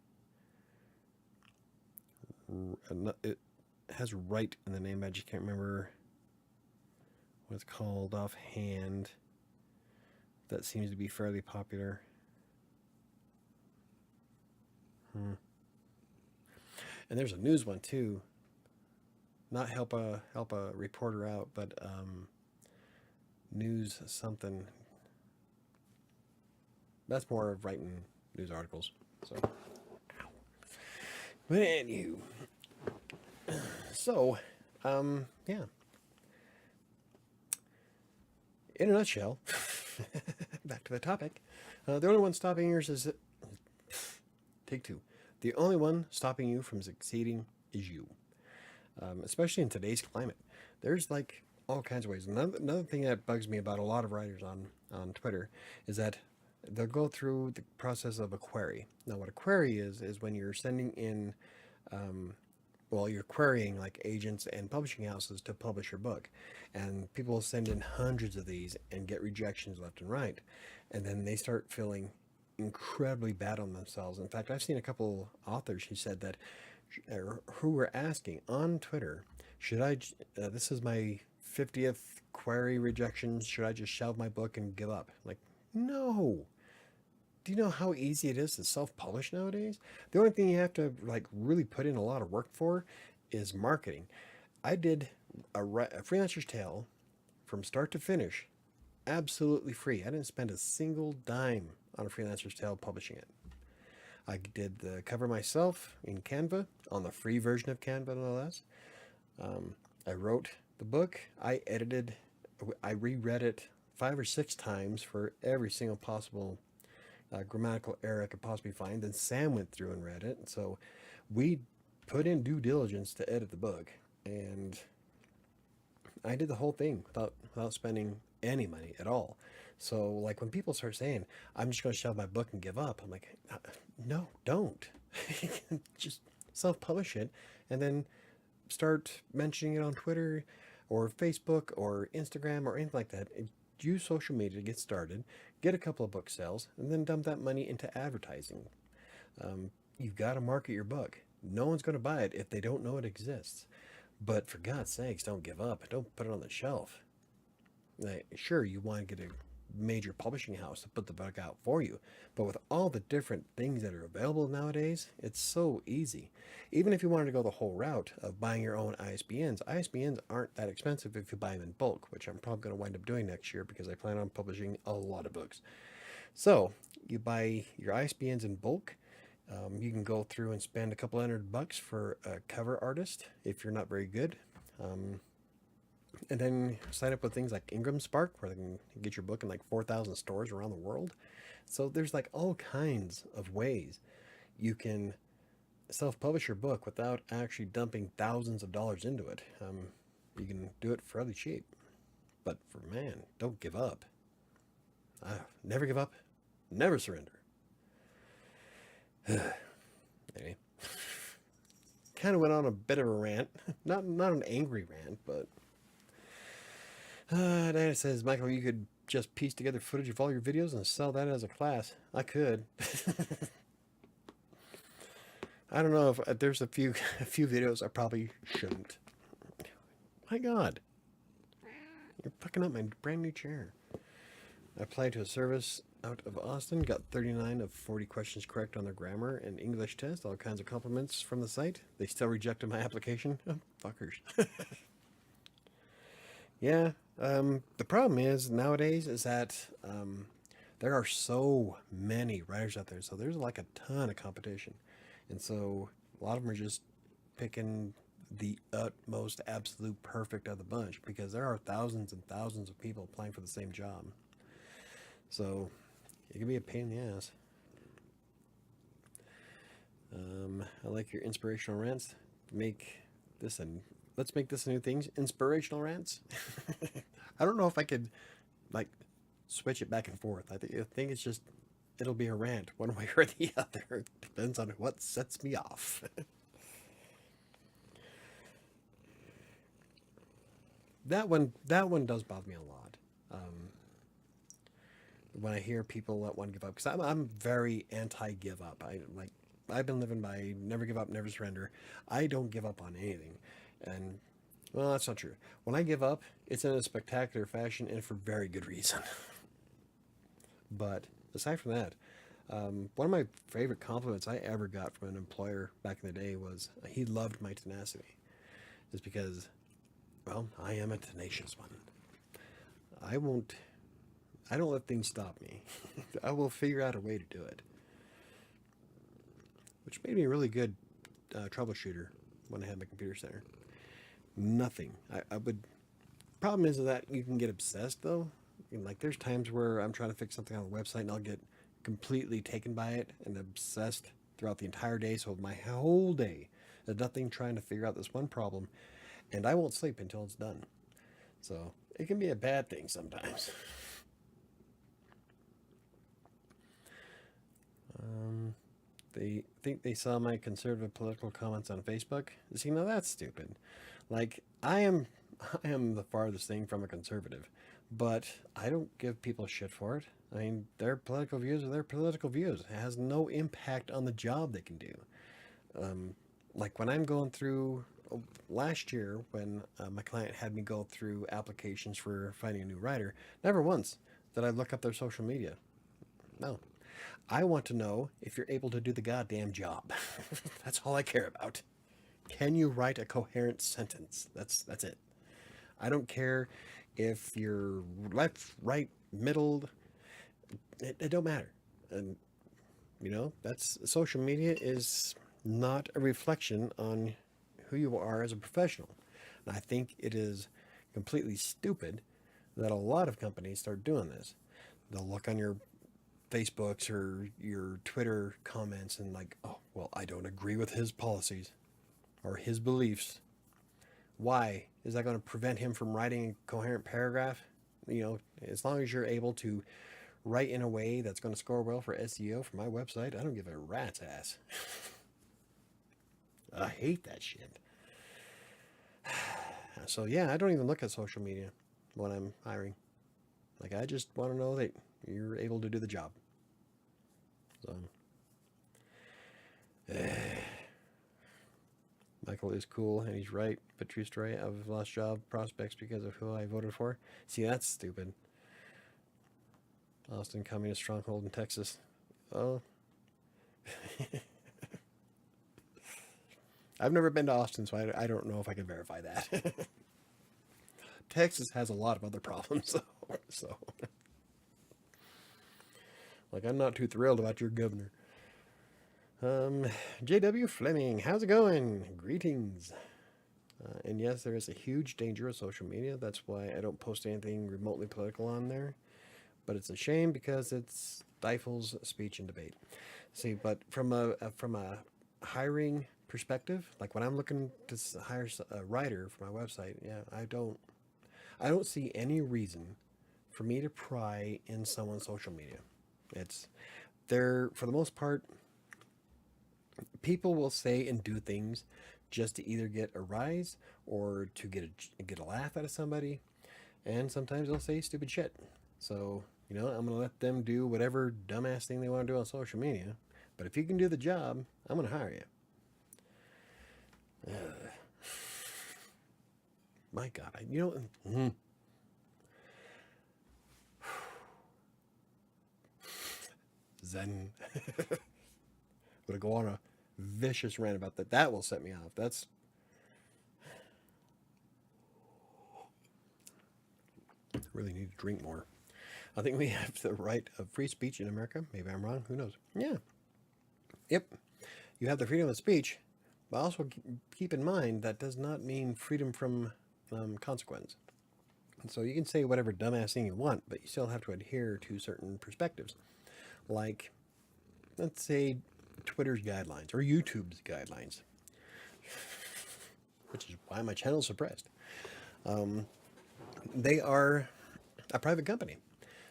It has Write in the name. I just can't remember what it's called offhand. That seems to be fairly popular. And there's a news one too. Not help a reporter out, but news something. That's more of writing news articles. So, but anywho, so yeah. In a nutshell, back to the topic. The only one stopping yours is take two. The only one stopping you from succeeding is you. Especially in today's climate, there's like all kinds of ways. Another thing that bugs me about a lot of writers on Twitter is that they'll go through the process of a query. Now, what a query is when you're sending in, well, you're querying like agents and publishing houses to publish your book, and people will send in hundreds of these and get rejections left and right, and then they start feeling incredibly bad on themselves. In fact, I've seen a couple authors who said that, who were asking on Twitter, should I, this is my 50th query rejection, should I just shelve my book and give up? Like, no. Do you know how easy it is to self-publish nowadays? The only thing you have to like really put in a lot of work for is marketing. I did a Freelancer's Tale from start to finish, absolutely free. I didn't spend a single dime on a Freelancer's Tale publishing it. I did the cover myself in Canva, on the free version of Canva, no less. I wrote the book. I edited. I reread it 5 or 6 times for every single possible grammatical error I could possibly find. Then Sam went through and read it. So we put in due diligence to edit the book, and I did the whole thing without spending any money at all. So like when people start saying, I'm just going to shelve my book and give up, I'm like, no, don't. Just self-publish it and then start mentioning it on Twitter or Facebook or Instagram or anything like that. Use social media to get started, get a couple of book sales, and then dump that money into advertising. You've got to market your book. No one's going to buy it if they don't know it exists. But for God's sakes, don't give up. Don't put it on the shelf. Like, sure, you want to get a major publishing house to put the book out for you, but with all the different things that are available nowadays, it's so easy. Even if you wanted to go the whole route of buying your own ISBNs aren't that expensive if you buy them in bulk, which I'm probably going to wind up doing next year because I plan on publishing a lot of books. So you buy your ISBNs in bulk. You can go through and spend a couple $100 for a cover artist if you're not very good. And then sign up with things like Ingram Spark, where they can get your book in like 4,000 stores around the world. So there's like all kinds of ways you can self-publish your book without actually dumping thousands of dollars into it. You can do it fairly cheap. But for man, don't give up. Never give up. Never surrender. Anyway, kind of went on a bit of a rant. Not an angry rant, but Diana says, Michael, you could just piece together footage of all your videos and sell that as a class. I could. I don't know if there's a few videos I probably shouldn't. My God, you're fucking up my brand new chair. I applied to a service out of Austin, got 39 of 40 questions correct on their grammar and English test, all kinds of compliments from the site. They still rejected my application. Oh, fuckers. Yeah, the problem is nowadays is that there are so many writers out there, so there's like a ton of competition, and so a lot of them are just picking the utmost absolute perfect of the bunch because there are thousands and thousands of people applying for the same job. So it can be a pain in the ass. I like your inspirational rants. Let's make this a new thing. Inspirational rants. I don't know if I could like switch it back and forth. I think it's just it'll be a rant one way or the other. Depends on what sets me off. That one does bother me a lot. When I hear people that want to give up, because I'm very anti give up. I've been living by never give up, never surrender. I don't give up on anything, and well, that's not true. When I give up, it's in a spectacular fashion and for very good reason. But aside from that, one of my favorite compliments I ever got from an employer back in the day was he loved my tenacity. Is because, well, I am a tenacious one. I won't. I don't let things stop me. I will figure out a way to do it, which made me a really good troubleshooter when I had my computer center. Nothing. I would. Problem is that you can get obsessed though. Like there's times where I'm trying to fix something on the website and I'll get completely taken by it and obsessed throughout the entire day. So my whole day is nothing trying to figure out this one problem, and I won't sleep until it's done. So it can be a bad thing sometimes. They think they saw my conservative political comments on Facebook. See, now that's stupid. Like I am the farthest thing from a conservative, but I don't give people shit for it. I mean, their political views are their political views. It has no impact on the job they can do. Like when I'm going through last year, when my client had me go through applications for finding a new writer, never once did I look up their social media. No, I want to know if you're able to do the goddamn job. That's all I care about. Can you write a coherent sentence? That's it. I don't care if you're left, right, middle. It don't matter. And that's social media is not a reflection on who you are as a professional. And I think it is completely stupid that a lot of companies start doing this. They'll look on your Facebooks or your Twitter comments and like, oh, well, I don't agree with his policies or his beliefs. Why? Is that going to prevent him from writing a coherent paragraph? As long as you're able to write in a way that's going to score well for SEO for my website, I don't give a rat's ass. I hate that shit. So yeah, I don't even look at social media when I'm hiring. Like I just want to know that you're able to do the job. So Michael is cool and he's right, but true story. I've lost job prospects because of who I voted for. See, that's stupid. Austin, communist stronghold in Texas. Oh. I've never been to Austin, so I don't know if I can verify that. Texas has a lot of other problems, though. So, like, I'm not too thrilled about your governor. J.W. Fleming, how's it going? Greetings. And yes, there is a huge danger of social media. That's why I don't post anything remotely political on there. But it's a shame because it stifles speech and debate. See, but from a hiring perspective, like when I'm looking to hire a writer for my website, yeah, I don't see any reason for me to pry in someone's social media. They're for the most part, people will say and do things just to either get a rise or to get a laugh out of somebody, and sometimes they'll say stupid shit. So I'm gonna let them do whatever dumbass thing they want to do on social media. But if you can do the job, I'm gonna hire you. My God, Zen. I'm gonna go on a vicious rant about that. That will set me off. Really need to drink more. I think we have the right of free speech in America. Maybe I'm wrong. Who knows? Yeah. Yep. You have the freedom of speech, but also keep in mind that does not mean freedom from consequence. And so you can say whatever dumbass thing you want, but you still have to adhere to certain perspectives. Like, let's say Twitter's guidelines or YouTube's guidelines, which is why my channel is suppressed. They are a private company.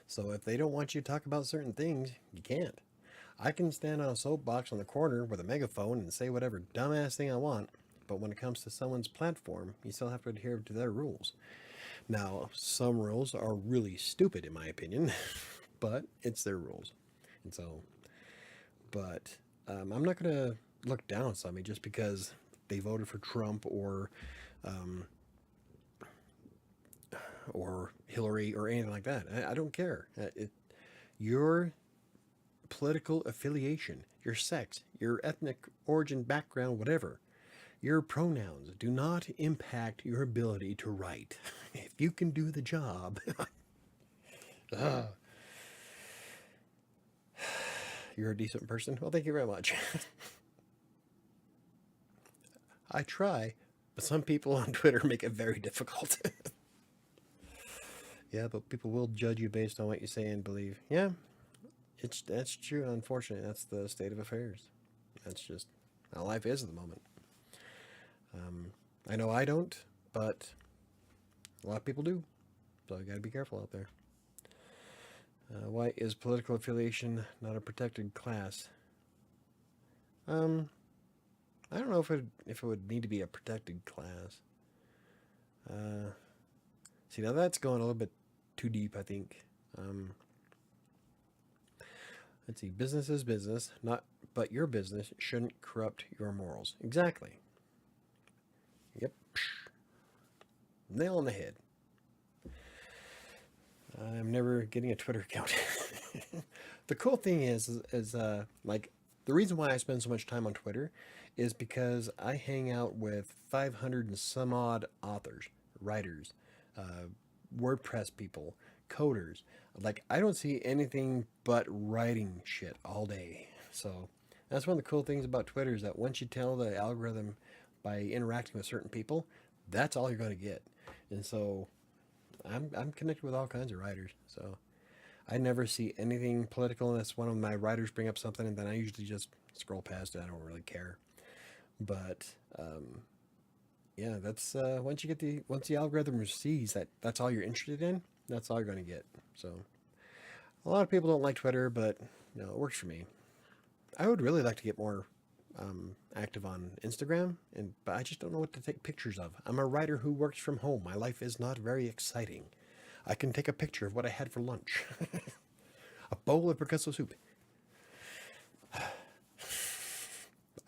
So if they don't want you to talk about certain things, you can't. I can stand on a soapbox on the corner with a megaphone and say whatever dumbass thing I want, but when it comes to someone's platform, you still have to adhere to their rules. Now, some rules are really stupid in my opinion, but it's their rules. And so, but I'm not going to look down on somebody just because they voted for Trump um, or Hillary or anything like that. I don't care. Your political affiliation, your sex, your ethnic origin, background, whatever, your pronouns do not impact your ability to write. If you can do the job, you're a decent person. Well, thank you very much. I try, but some people on Twitter make it very difficult. Yeah, but people will judge you based on what you say and believe. Yeah, that's true. Unfortunately, that's the state of affairs. That's just how life is at the moment. I know I don't, but a lot of people do. So you got to be careful out there. Why is political affiliation not a protected class? I don't know if it would need to be a protected class. See, now that's going a little bit too deep, I think. Let's see. Business is business, but your business shouldn't corrupt your morals. Exactly. Yep. Nail on the head. I'm never getting a Twitter account. The cool thing is like the reason why I spend so much time on Twitter is because I hang out with 500 and some odd authors, writers, WordPress people, coders. Like I don't see anything but writing shit all day. So that's one of the cool things about Twitter is that once you tell the algorithm by interacting with certain people, that's all you're going to get. And so I'm connected with all kinds of writers. So I never see anything political unless one of my writers bring up something, and then I usually just scroll past it. I don't really care. But yeah, that's once the algorithm sees that that's all you're interested in, that's all you're going to get. So a lot of people don't like Twitter, but it works for me. I would really like to get more active on Instagram, but I just don't know what to take pictures of. I'm a writer who works from home. My life is not very exciting. I can take a picture of what I had for lunch. A bowl of percusso soup.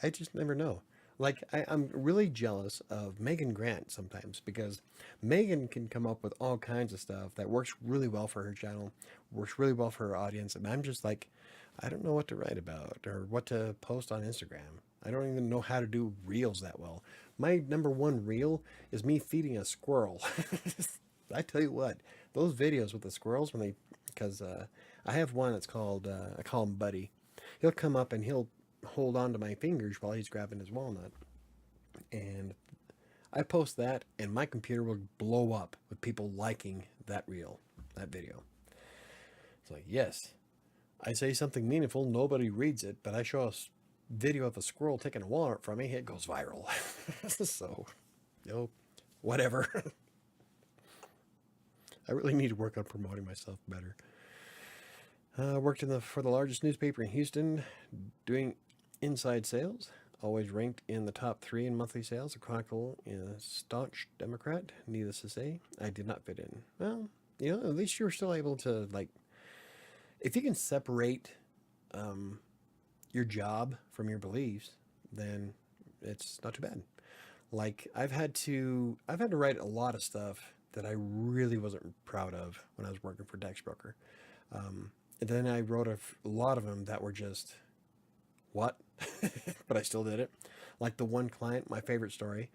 I just never know. Like, I'm really jealous of Megan Grant sometimes because Megan can come up with all kinds of stuff that works really well for her channel, works really well for her audience. And I'm just like, I don't know what to write about or what to post on Instagram. I don't even know how to do reels that well. My number one reel is me feeding a squirrel. I tell you what, those videos with the squirrels because I have one that's called, I call him Buddy. He'll come up and he'll hold on to my fingers while he's grabbing his walnut. And I post that and my computer will blow up with people liking that video. It's like, yes, I say something meaningful, nobody reads it, but I show a video of a squirrel taking a walnut from me, it goes viral. So, whatever. I really need to work on promoting myself better. Worked for the largest newspaper in Houston, doing inside sales. Always ranked in the top 3 in monthly sales. The Chronicle is a staunch Democrat. Needless to say, I did not fit in. Well, at least you were still able to if you can separate your job from your beliefs, then it's not too bad. Like I've had to write a lot of stuff that I really wasn't proud of when I was working for Dex Broker. And then I wrote a lot of them that were just, what? But I still did it. Like the one client, my favorite story,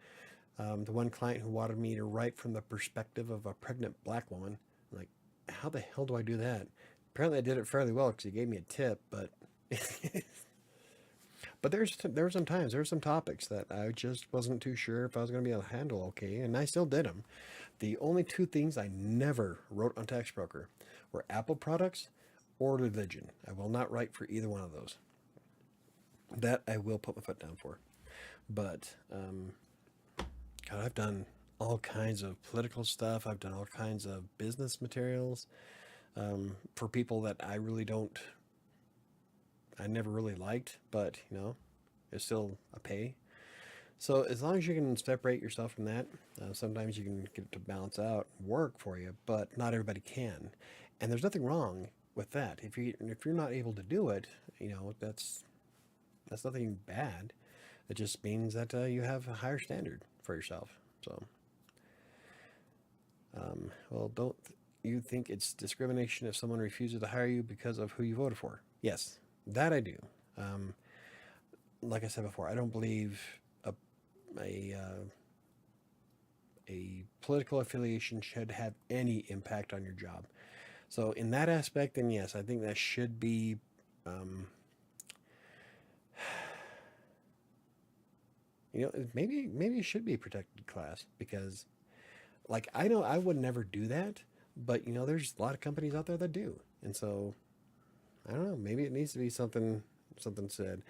the one client who wanted me to write from the perspective of a pregnant black woman. I'm like, how the hell do I do that? Apparently I did it fairly well because he gave me a tip, but but there were some topics that I just wasn't too sure if I was going to be able to handle okay, and I still did them. The only 2 things I never wrote on Text Broker were Apple products or religion. I will not write for either one of those. That I will put my foot down for. But, God, I've done all kinds of political stuff. I've done all kinds of business materials. for people that I never really liked, but it's still a pay. So as long as you can separate yourself from that, sometimes you can get it to balance out, work for you, but not everybody can. And there's nothing wrong with that. If you're not able to do it, that's nothing bad. It just means that you have a higher standard for yourself. So, well, don't you think it's discrimination if someone refuses to hire you because of who you voted for? Yes, that I do. Um, like I said before, I don't believe a a political affiliation should have any impact on your job. So in that aspect, then yes, I think that should be. Maybe it should be a protected class because, like, I know I would never do that, but there's a lot of companies out there that do, and so I don't know. Maybe it needs to be something said.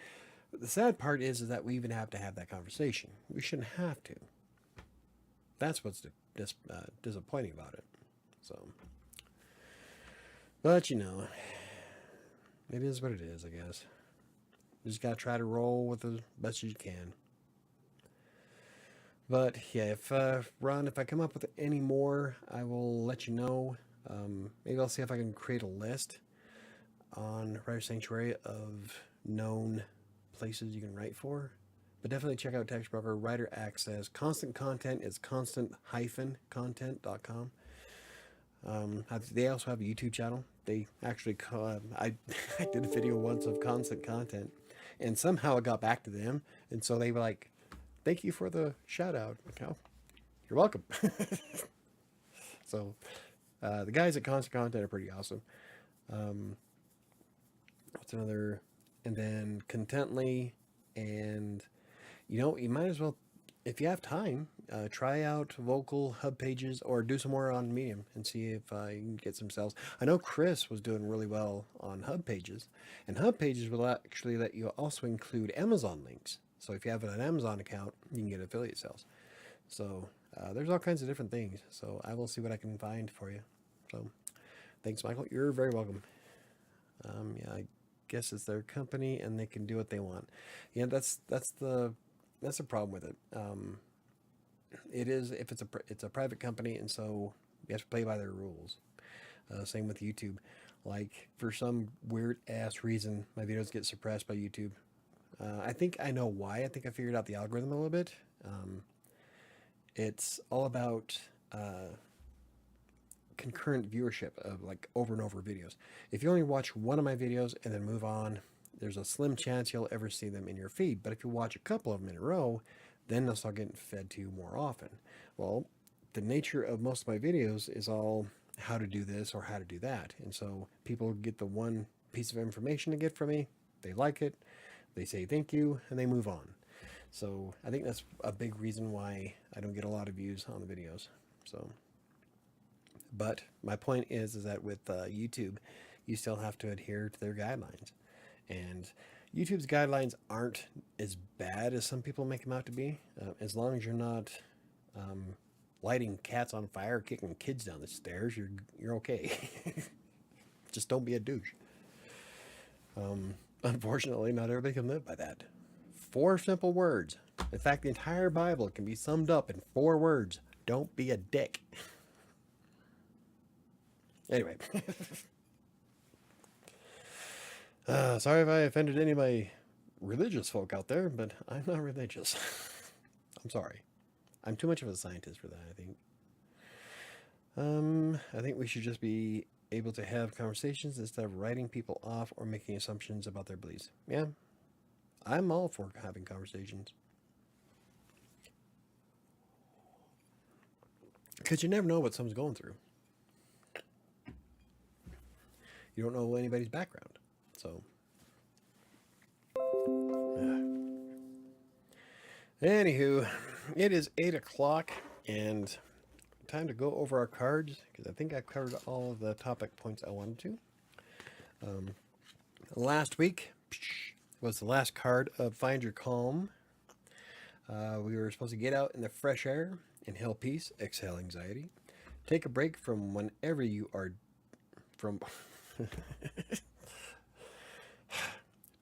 But the sad part is that we even have to have that conversation. We shouldn't have to. That's what's disappointing about it. So, but it is what it is, I guess. You just gotta try to roll with as best as you can. But yeah, if Ron, if I come up with any more, I will let you know. Maybe I'll see if I can create a list on Writer Sanctuary of known places you can write for. But definitely check out TextBroker, Writer Access. Constant Content is constant-content.com. They also have a YouTube channel. They actually I did a video once of Constant Content, and somehow it got back to them, and so they were like, "Thank you for the shout out." Like, oh, you're welcome. So the guys at Constant Content are pretty awesome. What's another? And then Contently, and you might as well, if you have time, try out Vocal, Hub Pages, or do some more on Medium and see if you can get some sales. I know Chris was doing really well on Hub Pages, and Hub Pages will actually let you also include Amazon links. So if you have an Amazon account, you can get affiliate sales. So there's all kinds of different things. So I will see what I can find for you. So thanks, Michael. You're very welcome. Yeah, I guess it's their company and they can do what they want. Yeah, that's the problem with it. It is, if it's a private company, and so you have to play by their rules. Same with YouTube. Like, for some weird ass reason, my videos get suppressed by YouTube. I think I know why. I think I figured out the algorithm a little bit. It's all about concurrent viewership of, like, over and over videos. If you only watch one of my videos and then move on, there's a slim chance you'll ever see them in your feed. But if you watch a couple of them in a row, then they'll start getting fed to you more often. Well, the nature of most of my videos is all how to do this or how to do that. And so people get the one piece of information to get from me, they like it, they say thank you, and they move on. So I think that's a big reason why I don't get a lot of views on the videos. So, but my point is that with YouTube, you still have to adhere to their guidelines. And YouTube's guidelines aren't as bad as some people make them out to be. As long as you're not lighting cats on fire, kicking kids down the stairs, you're okay. Just don't be a douche. Unfortunately, not everybody can live by that. 4 simple words. In fact, the entire Bible can be summed up in 4 words. Don't be a dick. Anyway. Sorry if I offended any of my religious folk out there, but I'm not religious. I'm sorry. I'm too much of a scientist for that, I think. I think we should just be able to have conversations instead of writing people off or making assumptions about their beliefs. Yeah, I'm all for having conversations. Because you never know what someone's going through. You don't know anybody's background. So, anywho, it is 8 o'clock and time to go over our cards because I think I've covered all of the topic points I wanted to. Last week was the last card of Find Your Calm. We were supposed to get out in the fresh air, inhale peace, exhale anxiety. Take a break from from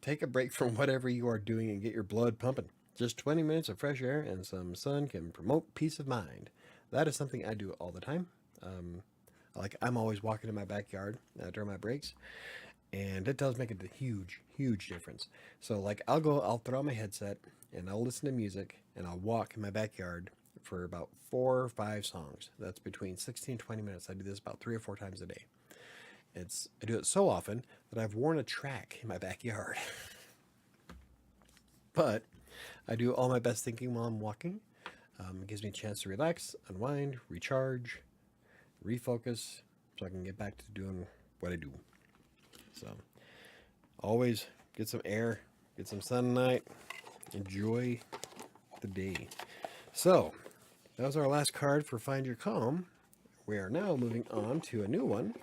take a break from whatever you are doing and get your blood pumping. Just 20 minutes of fresh air and some sun can promote peace of mind. That is something I do all the time. Like I'm always walking in my backyard during my breaks, and it does make a huge difference. So like I'll throw on my headset and I'll listen to music and I'll walk in my backyard for about 4 or 5 songs. That's between 16 and 20 minutes. I do this about 3 or 4 times a day. I do it so often that I've worn a track in my backyard. But I do all my best thinking while I'm walking. It gives me a chance to relax, unwind, recharge, refocus, so I can get back to doing what I do. So always get some air, get some sunlight, enjoy the day. So that was our last card for Find Your Calm. We are now moving on to a new one.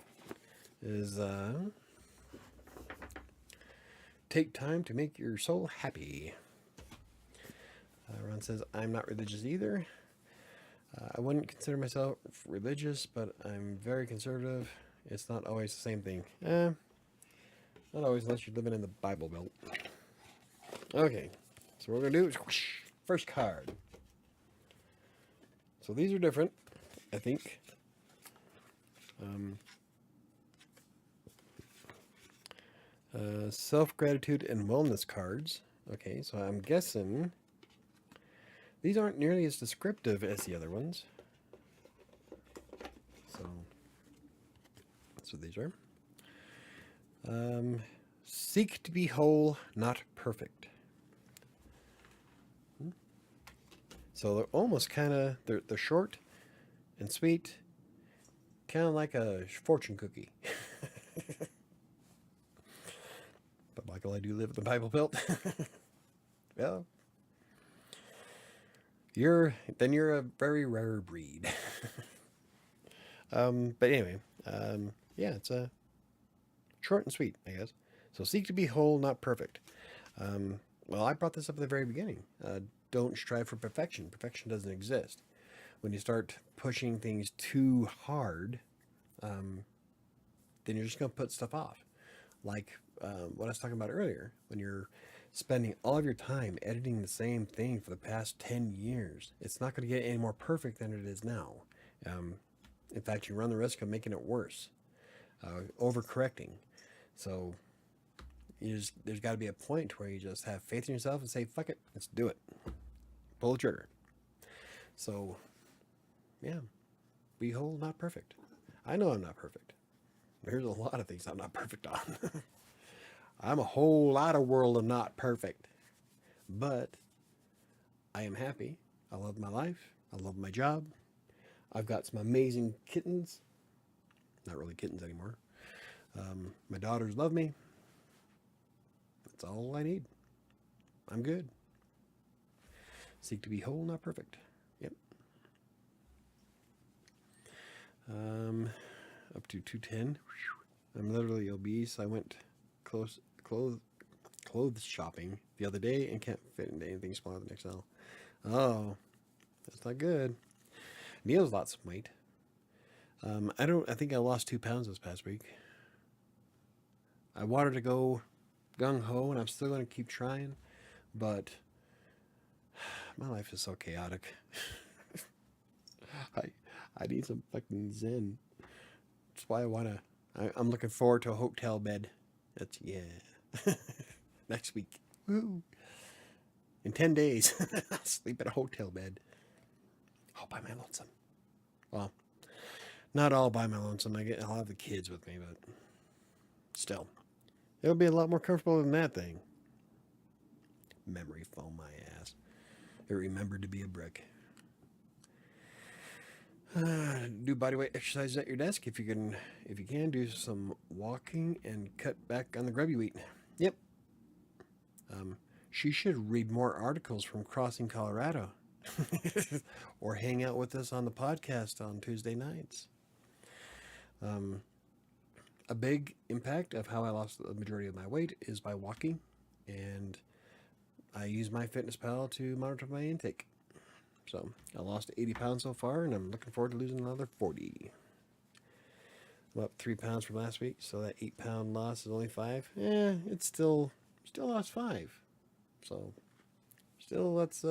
Take time to make your soul happy. Ron says, I'm not religious either. I wouldn't consider myself religious, but I'm very conservative. It's not always the same thing. Not always unless you're living in the Bible Belt. Okay, so what we're going to do is whoosh, first card. So these are different, I think. Self-gratitude and wellness cards. Okay, so I'm guessing these aren't nearly as descriptive as the other ones. So that's what these are. Seek to be whole, not perfect. So they're almost kind of, they're short and sweet, kind of like a fortune cookie. But Michael, I do live in the Bible Belt. Well, you're a very rare breed. But anyway, yeah, it's a short and sweet, I guess. So seek to be whole, not perfect. Well, I brought this up at the very beginning. Don't strive for perfection. Perfection doesn't exist. When you start pushing things too hard, then you're just going to put stuff off. Like what I was talking about earlier, when you're spending all of your time editing the same thing for the past 10 years, it's not going to get any more perfect than it is now. In fact, you run the risk of making it worse, overcorrecting. So there's got to be a point where you just have faith in yourself and say, fuck it, let's do it. Pull the trigger. So, yeah, be whole, not perfect. I know I'm not perfect. There's a lot of things I'm not perfect on. I'm a whole lot of world of not perfect. But I am happy. I love my life. I love my job. I've got some amazing kittens. Not really kittens anymore. My daughters love me. That's all I need. I'm good. Seek to be whole, not perfect. Yep. Up to 210. I'm literally obese. I went clothes shopping the other day and can't fit into anything smaller than XL. Oh, that's not good. Neil's lost some weight. I think I lost 2 pounds this past week. I wanted to go gung-ho, and I'm still going to keep trying, but my life is so chaotic. I need some fucking zen. That's why I'm looking forward to a hotel bed. Next week. Woo. In 10 days, I'll sleep in a hotel bed. All by my lonesome. Well, not all by my lonesome. I'll have the kids with me, but still. It'll be a lot more comfortable than that thing. Memory foam my ass. It remembered to be a brick. Do bodyweight exercises at your desk if you can. Do some walking and cut back on the grub you eat. Yep. She should read more articles from Crossing Colorado, or hang out with us on the podcast on Tuesday nights. A big impact of how I lost the majority of my weight is by walking, and I use MyFitnessPal to monitor my intake. So I lost 80 pounds so far, and I'm looking forward to losing another 40. I'm up 3 pounds from last week, so that 8 pound loss is only 5. Yeah, it's still lost 5. So still that's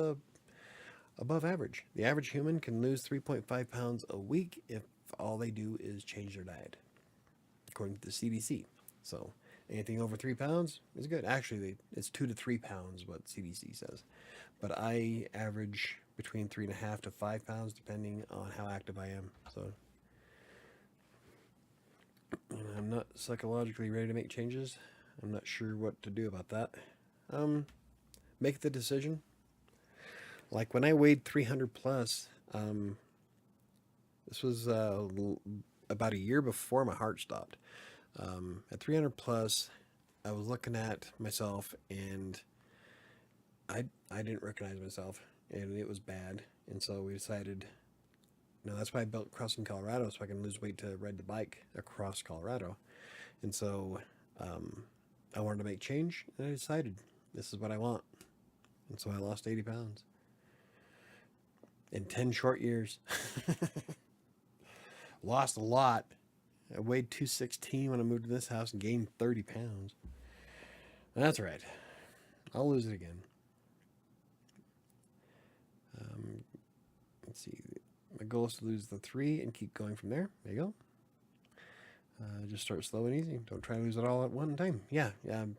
above average. The average human can lose 3.5 pounds a week if all they do is change their diet, according to the CDC. So anything over 3 pounds is good. Actually, it's 2 to 3 pounds, what CDC says. But I average between 3.5 to 5 pounds, depending on how active I am. So I'm not psychologically ready to make changes. I'm not sure what to do about that. Make the decision. Like when I weighed 300 plus, this was about a year before my heart stopped. At 300 plus, I was looking at myself and I didn't recognize myself, and it was bad. And so we decided, that's why I built Crossing Colorado, so I can lose weight to ride the bike across Colorado. And so I wanted to make change, and I decided this is what I want. And so I lost 80 pounds in 10 short years. Lost a lot. I weighed 216 when I moved to this house and gained 30 pounds. That's right. I'll lose it again. Let's see. My goal is to lose the 3 and keep going from there. There you go. Just start slow and easy. Don't try to lose it all at one time. Yeah,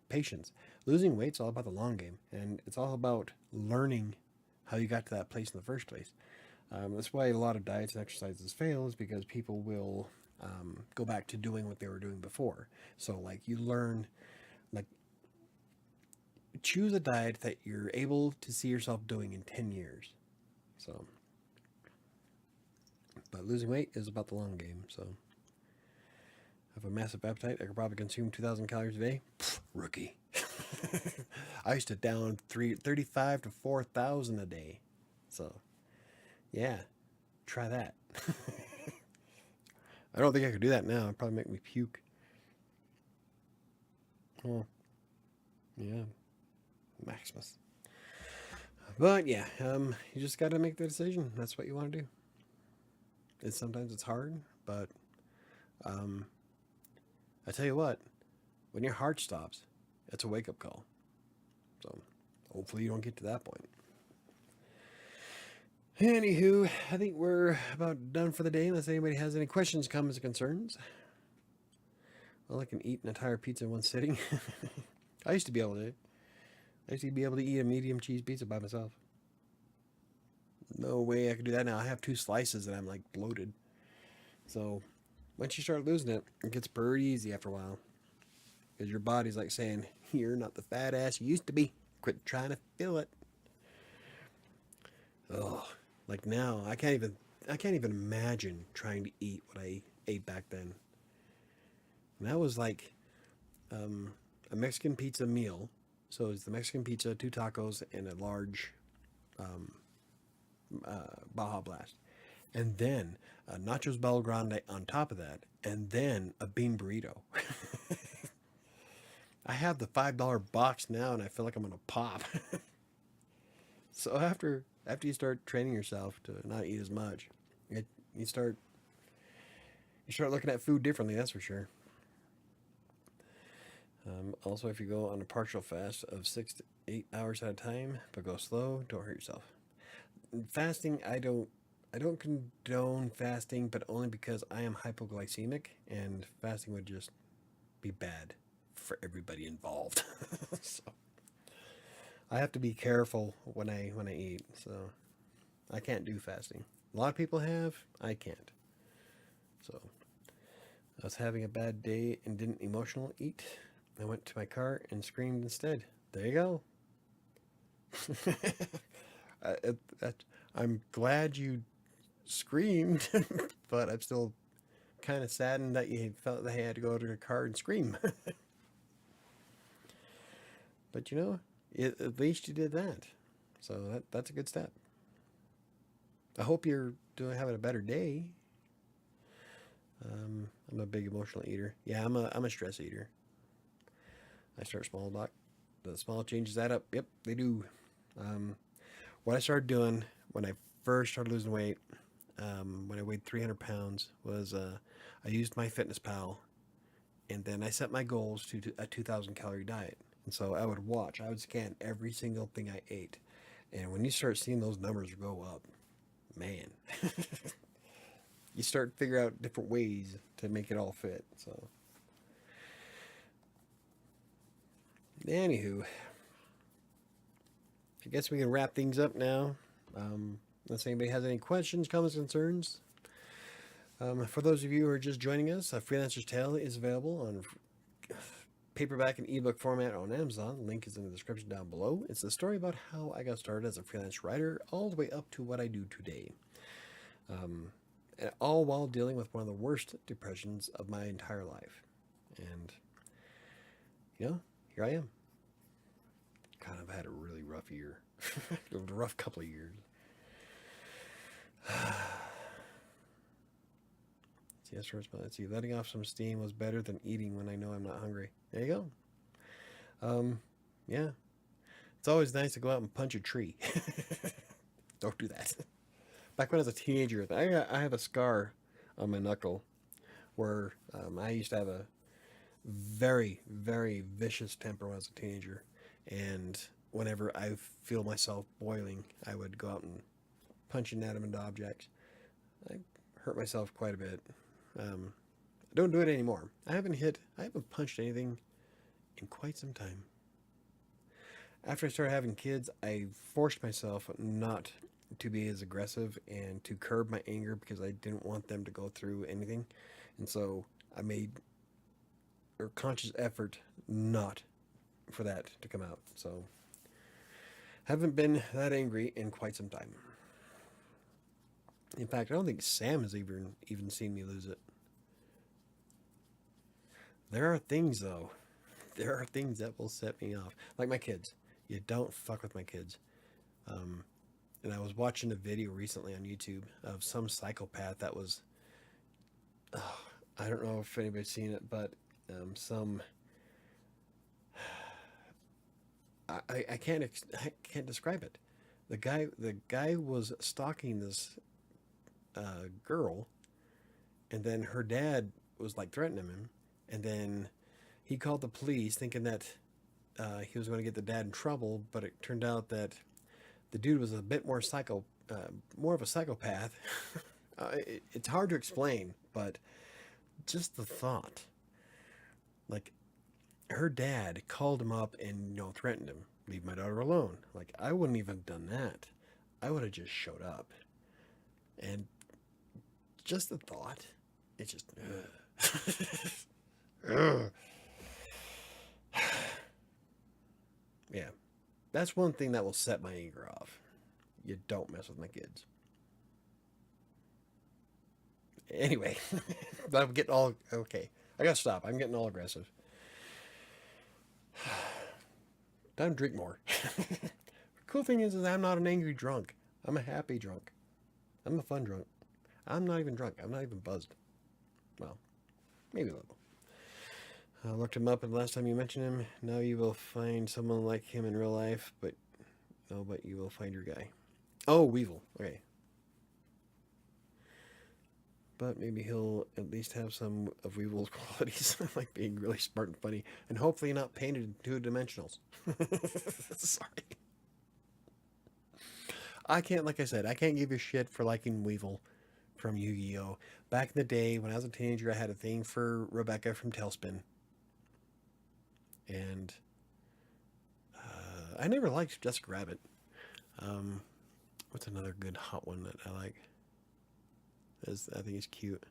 patience. Losing weight's all about the long game, and it's all about learning how you got to that place in the first place. That's why a lot of diets and exercises fail, is because people will go back to doing what they were doing before. So, like, you learn, like, choose a diet that you're able to see yourself doing in 10 years. So, but losing weight is about the long game. So, I have a massive appetite. I could probably consume 2,000 calories a day. Rookie. I used to down 35 to 4,000 a day. So, yeah, try that. I don't think I could do that now. It'd probably make me puke. Oh, yeah, Maximus. But yeah, you just got to make the decision. That's what you want to do. Sometimes it's hard, but I tell you what, when your heart stops, it's a wake-up call. So hopefully you don't get to that point. Anywho, I think we're about done for the day, unless anybody has any questions, comments, or concerns. Well, I can eat an entire pizza in one sitting. I used to be able to eat a medium cheese pizza by myself. No way I could do that now. I have 2 slices and I'm like bloated. So once you start losing it, it gets pretty easy after a while. Because your body's like saying, you're not the fat ass you used to be. Quit trying to fill it. Oh, like now, I can't even imagine trying to eat what I ate back then. And that was like a Mexican pizza meal. So it's the Mexican pizza, 2 tacos, and a large Baja Blast. And then nachos Bel Grande on top of that. And then a bean burrito. I have the $5 box now, and I feel like I'm going to pop. So after you start training yourself to not eat as much, you start looking at food differently, that's for sure. Also, if you go on a partial fast of 6 to 8 hours at a time, but go slow, don't hurt yourself. Fasting, I don't condone fasting, but only because I am hypoglycemic, and fasting would just be bad for everybody involved. So I have to be careful when I eat. So I can't do fasting. A lot of people have. I can't. So I was having a bad day and didn't emotional eat. I went to my car and screamed instead. There you go. I'm glad you screamed, but I'm still kind of saddened that you felt that you had to go to your car and scream. But at least you did that. So that's a good step. I hope you're having a better day. I'm a big emotional eater. Yeah, I'm a stress eater. I start small, Doc. The small changes add up. Yep, they do. What I started doing when I first started losing weight, when I weighed 300 pounds was I used MyFitnessPal, and then I set my goals to a 2,000 calorie diet. And so I would scan every single thing I ate. And when you start seeing those numbers go up, man, you start to figure out different ways to make it all fit. So, anywho, I guess we can wrap things up now. Unless anybody has any questions, comments, concerns. For those of you who are just joining us, Freelancer's Tale is available on paperback and ebook format on Amazon. The link is in the description down below. It's the story about how I got started as a freelance writer, all the way up to what I do today. And all while dealing with one of the worst depressions of my entire life. And, here I am. Kind of had a really rough year. A rough couple of years. Let's see. Letting off some steam was better than eating when I know I'm not hungry. There you go. Yeah. It's always nice to go out and punch a tree. Don't do that. Back when I was a teenager, I have a scar on my knuckle where I used to have a very, very vicious temper when I was a teenager. And whenever I feel myself boiling, I would go out and punch inanimate objects. I hurt myself quite a bit. I don't do it anymore. I haven't punched anything in quite some time. After I started having kids, I forced myself not to be as aggressive and to curb my anger because I didn't want them to go through anything. And so I made a conscious effort not for that to come out. So haven't been that angry in quite some time. In fact, I don't think Sam has even seen me lose it. There are things, though. There are things that will set me off. Like my kids. You don't fuck with my kids. And I was watching a video recently on YouTube of some psychopath that was... I don't know if anybody's seen it, but I can't describe it. The guy was stalking this girl, and then her dad was like threatening him, and then he called the police thinking that he was going to get the dad in trouble, but it turned out that the dude was a bit more of a psychopath. It's hard to explain, but just the thought, like, her dad called him up and threatened him, leave my daughter alone. Like, I wouldn't even have done that. I would have just showed up. And just the thought, it's just yeah, that's one thing that will set my anger off. You don't mess with my kids. Anyway, I'm getting all okay. I gotta stop. I'm getting all aggressive. Time to drink more. Cool thing is I'm not an angry drunk. I'm a happy drunk. I'm a fun drunk. I'm not even drunk. I'm not even buzzed. Well, maybe a little. I looked him up, and the last time you mentioned him, now you will find someone like him in real life, but you will find your guy. Oh, Weevil. Okay. But maybe he'll at least have some of Weevil's qualities, like being really smart and funny, and hopefully not painted in two-dimensionals. Sorry. Like I said, I can't give you shit for liking Weevil from Yu-Gi-Oh! Back in the day, when I was a teenager, I had a thing for Rebecca from Tailspin. And I never liked Jessica Rabbit. What's another good hot one that I like? I think he's cute.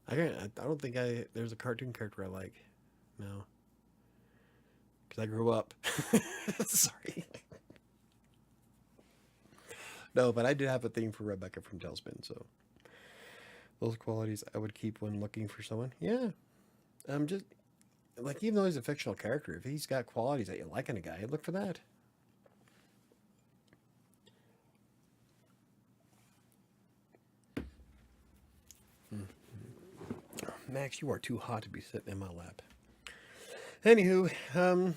I don't think there's a cartoon character I like. No. Because I grew up. Sorry. No, but I did have a thing for Rebecca from Tailspin, so those qualities I would keep when looking for someone. Yeah. Just like, even though he's a fictional character, if he's got qualities that you like in a guy, I'd look for that. Max, you are too hot to be sitting in my lap. Anywho,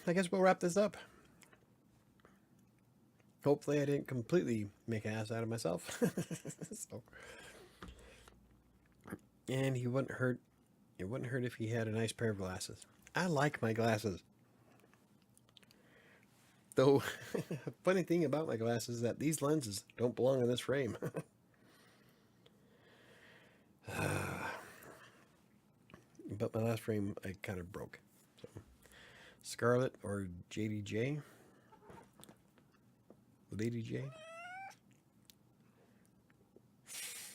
I guess we'll wrap this up. Hopefully I didn't completely make an ass out of myself. So, and he wouldn't hurt. It wouldn't hurt if he had a nice pair of glasses. I like my glasses. Though, funny thing about my glasses is that these lenses don't belong in this frame. But my last frame I kind of broke. So, Scarlet or JDJ? Lady J?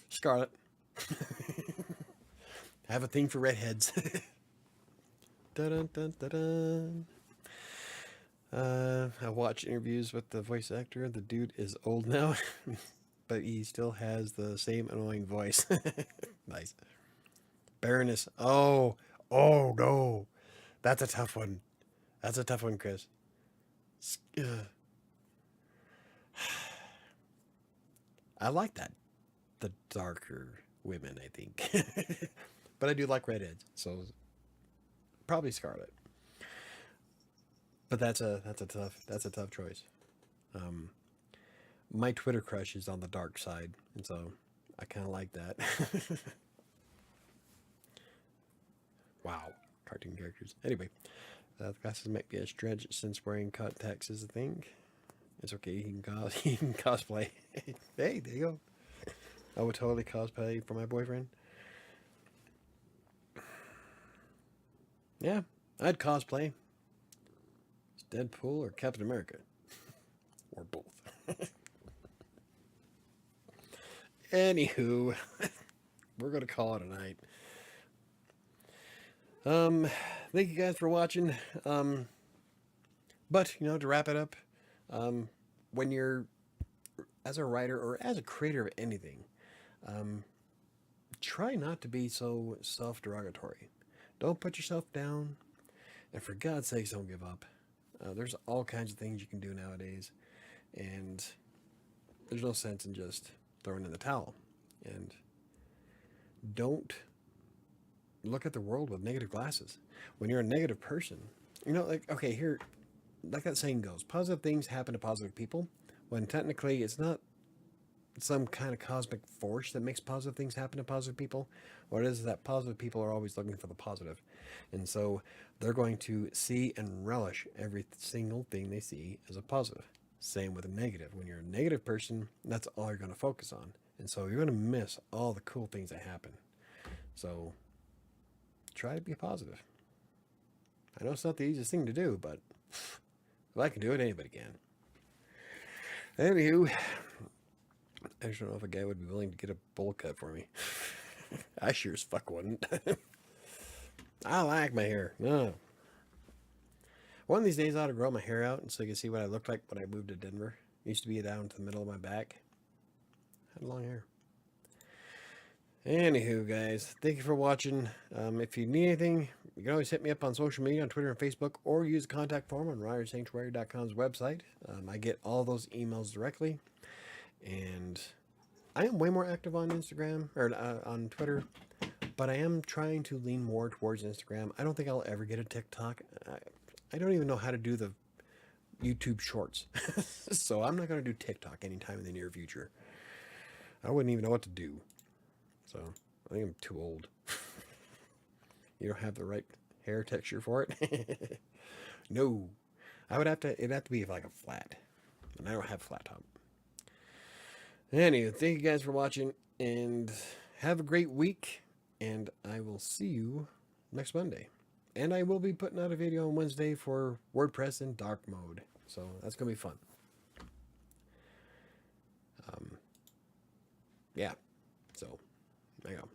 Scarlet. I have a thing for redheads. Dun, dun, dun, dun. I watch interviews with the voice actor. The dude is old now, but he still has the same annoying voice. Nice. Baroness. Oh, oh no. That's a tough one. That's a tough one, Chris. I like that. The darker women, I think. But I do like redheads, so probably Scarlet. But that's a tough choice. Um, my Twitter crush is on the dark side, and so I kind of like that. Wow, cartoon characters. Anyway, the glasses might be a stretch since wearing contacts is a thing. It's okay. He can cosplay. Hey, there you go. I would totally cosplay for my boyfriend. Yeah, I'd cosplay. It's Deadpool or Captain America, or both. Anywho, we're gonna call it a night. Thank you guys for watching. But to wrap it up, when you're as a writer or as a creator of anything, try not to be so self-derogatory. Don't put yourself down, and for God's sakes, don't give up. There's all kinds of things you can do nowadays, and there's no sense in just throwing in the towel. And don't look at the world with negative glasses. When you're a negative person, here, like that saying goes, positive things happen to positive people, when technically it's not some kind of cosmic force that makes positive things happen to positive people. What it is that positive people are always looking for the positive. And so they're going to see and relish every single thing they see as a positive. Same with a negative. When you're a negative person, that's all you're going to focus on. And so you're going to miss all the cool things that happen. So try to be positive. I know it's not the easiest thing to do, but if I can do it, anybody can. Anywho, I just don't know if a guy would be willing to get a bowl cut for me. I sure as fuck wouldn't. I like my hair. No. One of these days I ought to grow my hair out so you can see what I looked like when I moved to Denver. It used to be down to the middle of my back. I had long hair. Anywho, guys, thank you for watching. If you need anything, you can always hit me up on social media, on Twitter and Facebook, or use the contact form on WriterSanctuary.com's website. I get all those emails directly. And I am way more active on Instagram, or on Twitter, but I am trying to lean more towards Instagram. I don't think I'll ever get a TikTok. I don't even know how to do the YouTube shorts. So I'm not going to do TikTok anytime in the near future. I wouldn't even know what to do. So I think I'm too old. You don't have the right hair texture for it? No. It'd have to be like a flat. And I don't have flat top. Anyway, thank you guys for watching, and have a great week, and I will see you next Monday. And I will be putting out a video on Wednesday for WordPress in dark mode, so that's going to be fun. Yeah, so, there you go.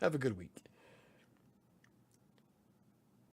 Have a good week.